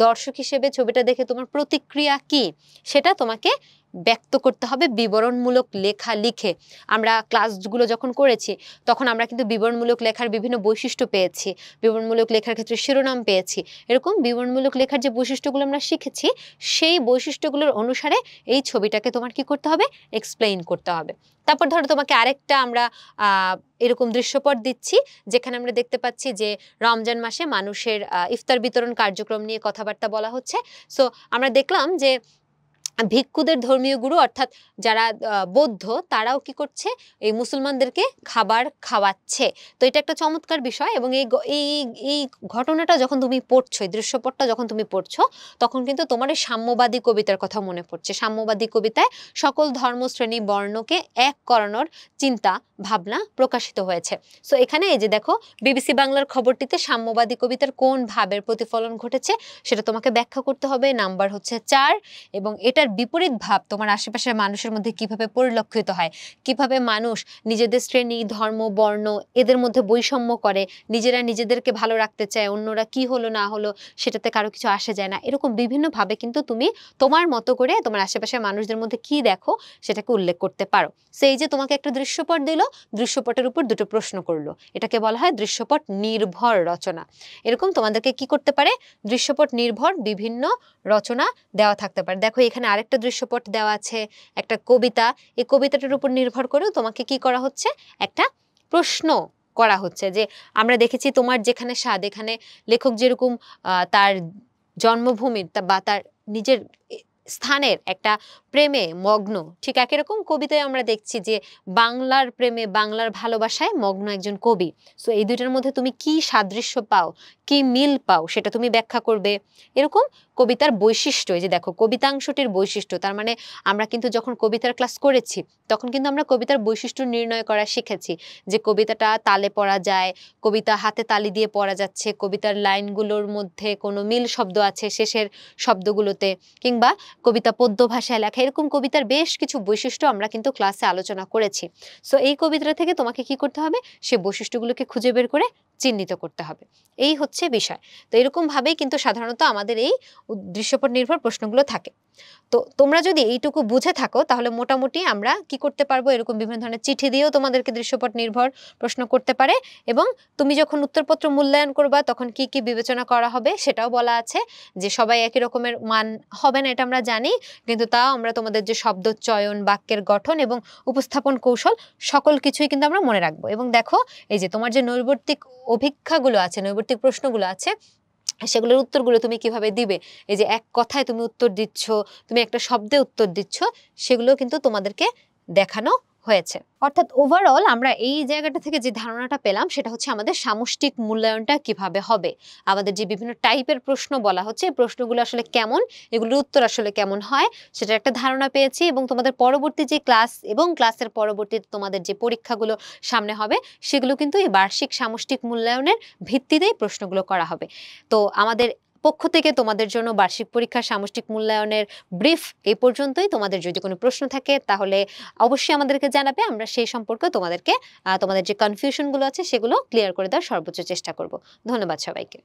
দর্শক হিসেবে ছবিটা দেখে তোমার প্রতিক্রিয়া কি, সেটা তোমাকে ব্যক্ত করতে হবে বিবরণমূলক লেখা লিখে। আমরা ক্লাসগুলো যখন করেছি তখন আমরা কিন্তু বিবরণমূলক লেখার বিভিন্ন বৈশিষ্ট্য পেয়েছি, বিবরণমূলক লেখার ক্ষেত্রে শিরোনাম পেয়েছি। এরকম বিবরণমূলক লেখার যে বৈশিষ্ট্যগুলো আমরা শিখেছি সেই বৈশিষ্ট্যগুলোর অনুসারে এই ছবিটাকে তোমার কি করতে হবে, এক্সপ্লেইন করতে হবে। তারপর ধরো তোমাকে আরেকটা আমরা এরকম দৃশ্যপট দিচ্ছি যেখানে আমরা দেখতে পাচ্ছি যে রমজান মাসে মানুষের ইফতার বিতরণ কার্যক্রম নিয়ে কথাবার্তা বলা হচ্ছে। সো আমরা দেখলাম যে ভিক্ষুদের ধর্মীয় গুরু অর্থাৎ যারা বৌদ্ধ তারাও কি করছে, এই মুসলমানদেরকে খাবার খাওয়াচ্ছে। তো এটা একটা চমৎকার বিষয়। এবং এই ঘটনাটা যখন তুমি পড়ছো, এই দৃশ্যপটটা যখন তুমি পড়ছো, তখন কিন্তু তোমার এই সাম্যবাদী কবিতার কথা মনে পড়ছে। সাম্যবাদী কবিতায় সকল ধর্ম শ্রেণী বর্ণকে এক করানোর চিন্তা ভাবনা প্রকাশিত হয়েছে। সো এখানে এই যে দেখো বিবিসি বাংলার খবরটিতে সাম্যবাদী কবিতার কোন ভাবের প্রতিফলন ঘটেছে সেটা তোমাকে ব্যাখ্যা করতে হবে। নাম্বার হচ্ছে 4। এবং এটার বিপরীত ভাব তোমার আশেপাশের মানুষের মধ্যে কিভাবে পরিলক্ষিত হয়, কিভাবে মানুষ নিজেদের শ্রেণী ধর্ম বর্ণ এদের মধ্যে বৈষম্য করে, নিজেরা নিজেদেরকে ভালো রাখতে চায়, অন্যরা কি হলো না হলো সেটাতে কারো কিছু আসে যায় না। এরকম বিভিন্নভাবে কিন্তু তুমি তোমার মতো করে তোমার আশেপাশের মানুষদের মধ্যে কি দেখো সেটাকে উল্লেখ করতে পারো। সেই যে তোমাকে একটা দৃশ্যপট দিল, দৃশ্যপটের উপর 2টো প্রশ্ন করলো, এটাকে বলা হয় দৃশ্যপট নির্ভর রচনা। এরকম তোমাদেরকে কি করতে পারে, দৃশ্যপট নির্ভর বিভিন্ন রচনা দেওয়া থাকতে পারে। দেখো এখানে আরেকটা দৃশ্যপট দেওয়া আছে, একটা কবিতা। এই কবিতাটার উপর নির্ভর করেও তোমাকে কি করা হচ্ছে, একটা প্রশ্ন করা হচ্ছে। যে আমরা দেখেছি তোমার যেখানে স্বাদ, এখানে লেখক যেরকম তার জন্মভূমির বা তার নিজের স্থানের একটা প্রেমে মগ্ন, ঠিক একই রকম কবিতায় আমরা দেখছি যে বাংলার প্রেমে বাংলার ভালোবাসায় মগ্ন একজন কবি। সো এই দুইটার মধ্যে তুমি কি সাদৃশ্য পাও, কি মিল পাও, সেটা তুমি ব্যাখ্যা করবে। এরকম কবিতার বৈশিষ্ট্য, এই যে দেখো কবিতাংশটির বৈশিষ্ট্য, তার মানে আমরা কিন্তু যখন কবিতার ক্লাস করেছি তখন কিন্তু আমরা কবিতার বৈশিষ্ট্য নির্ণয় করা শিখেছি, যে কবিতাটা তালে পড়া যায়, কবিতা হাতে তালি দিয়ে পড়া যাচ্ছে, কবিতার লাইনগুলোর মধ্যে কোনো মিল শব্দ আছে শেষের শব্দগুলোতে, কিংবা কবিতা পদ্য ভাষায় লেখা, এরকম কবিতার বেশ কিছু বৈশিষ্ট্য আমরা কিন্তু ক্লাসে আলোচনা করেছি। সো এই কবিতা থেকে তোমাকে কি করতে হবে, সে বৈশিষ্ট্যগুলোকে খুঁজে বের করে চিহ্নিত করতে হবে। এই হচ্ছে বিষয়। তো এরকম ভাবেই কিন্তু সাধারণত আমাদের এই দৃশ্যপট নির্ভর প্রশ্নগুলো থাকে। তো তোমরা যদি এইটুকু বুঝে থাকো তাহলে মোটামুটি আমরা কি করতে পারবো, এরকম বিভিন্ন ধরনের চিঠি দিয়েও তোমাদেরকে দৃশ্যপট নির্ভর প্রশ্ন করতে পারে, এবং তুমি যখন উত্তরপত্র মূল্যায়ন করবা তখন কি কি বিবেচনা করা হবে সেটাও বলা আছে, যে সবাই একই রকমের মান হবে না এটা আমরা জানি, কিন্তু তাও আমরা তোমাদের যে শব্দ চয়ন, বাক্যের গঠন এবং উপস্থাপন কৌশল সকল কিছুই কিন্তু আমরা মনে রাখবো। এবং দেখো এই যে তোমার যে নৈর্বর্তিক অভিক্ষাগুলো আছে, নৈর্বর্তিক প্রশ্নগুলো আছে, সেগুলোর উত্তরগুলো তুমি কিভাবে দিবে, এই যে এক কথায় তুমি উত্তর দিচ্ছ, তুমি একটা শব্দে উত্তর দিচ্ছ, সেগুলো কিন্তু তোমাদেরকে দেখানো হয়েছে। অর্থাৎ ওভারঅল আমরা এই জায়গাটা থেকে যে ধারণাটা পেলাম সেটা হচ্ছে আমাদের সামষ্টিক মূল্যায়নটা কিভাবে হবে, আমাদের যে বিভিন্ন টাইপের প্রশ্ন বলা হচ্ছে এই প্রশ্নগুলো আসলে কেমন, এগুলোর উত্তর আসলে কেমন হয় সেটার একটা ধারণা পেয়েছি। এবং তোমাদের পরবর্তী যে ক্লাস এবং ক্লাসের পরবর্তীতে তোমাদের যে পরীক্ষাগুলো সামনে হবে সেগুলো কিন্তু এই বার্ষিক সামষ্টিক মূল্যায়নের ভিত্তিতেই প্রশ্নগুলো করা হবে। তো আমাদের পক্ষ থেকে তোমাদের জন্য বার্ষিক পরীক্ষার সামষ্টিক মূল্যায়নের ব্রিফ এই পর্যন্তই। তোমাদের যদি কোনো প্রশ্ন থাকে তাহলে অবশ্যই আমাদেরকে জানাবে, আমরা সেই সম্পর্কে তোমাদেরকে তোমাদের যে কনফিউশনগুলো আছে সেগুলো ক্লিয়ার করে দেওয়ার সর্বোচ্চ চেষ্টা করব। ধন্যবাদ সবাইকে।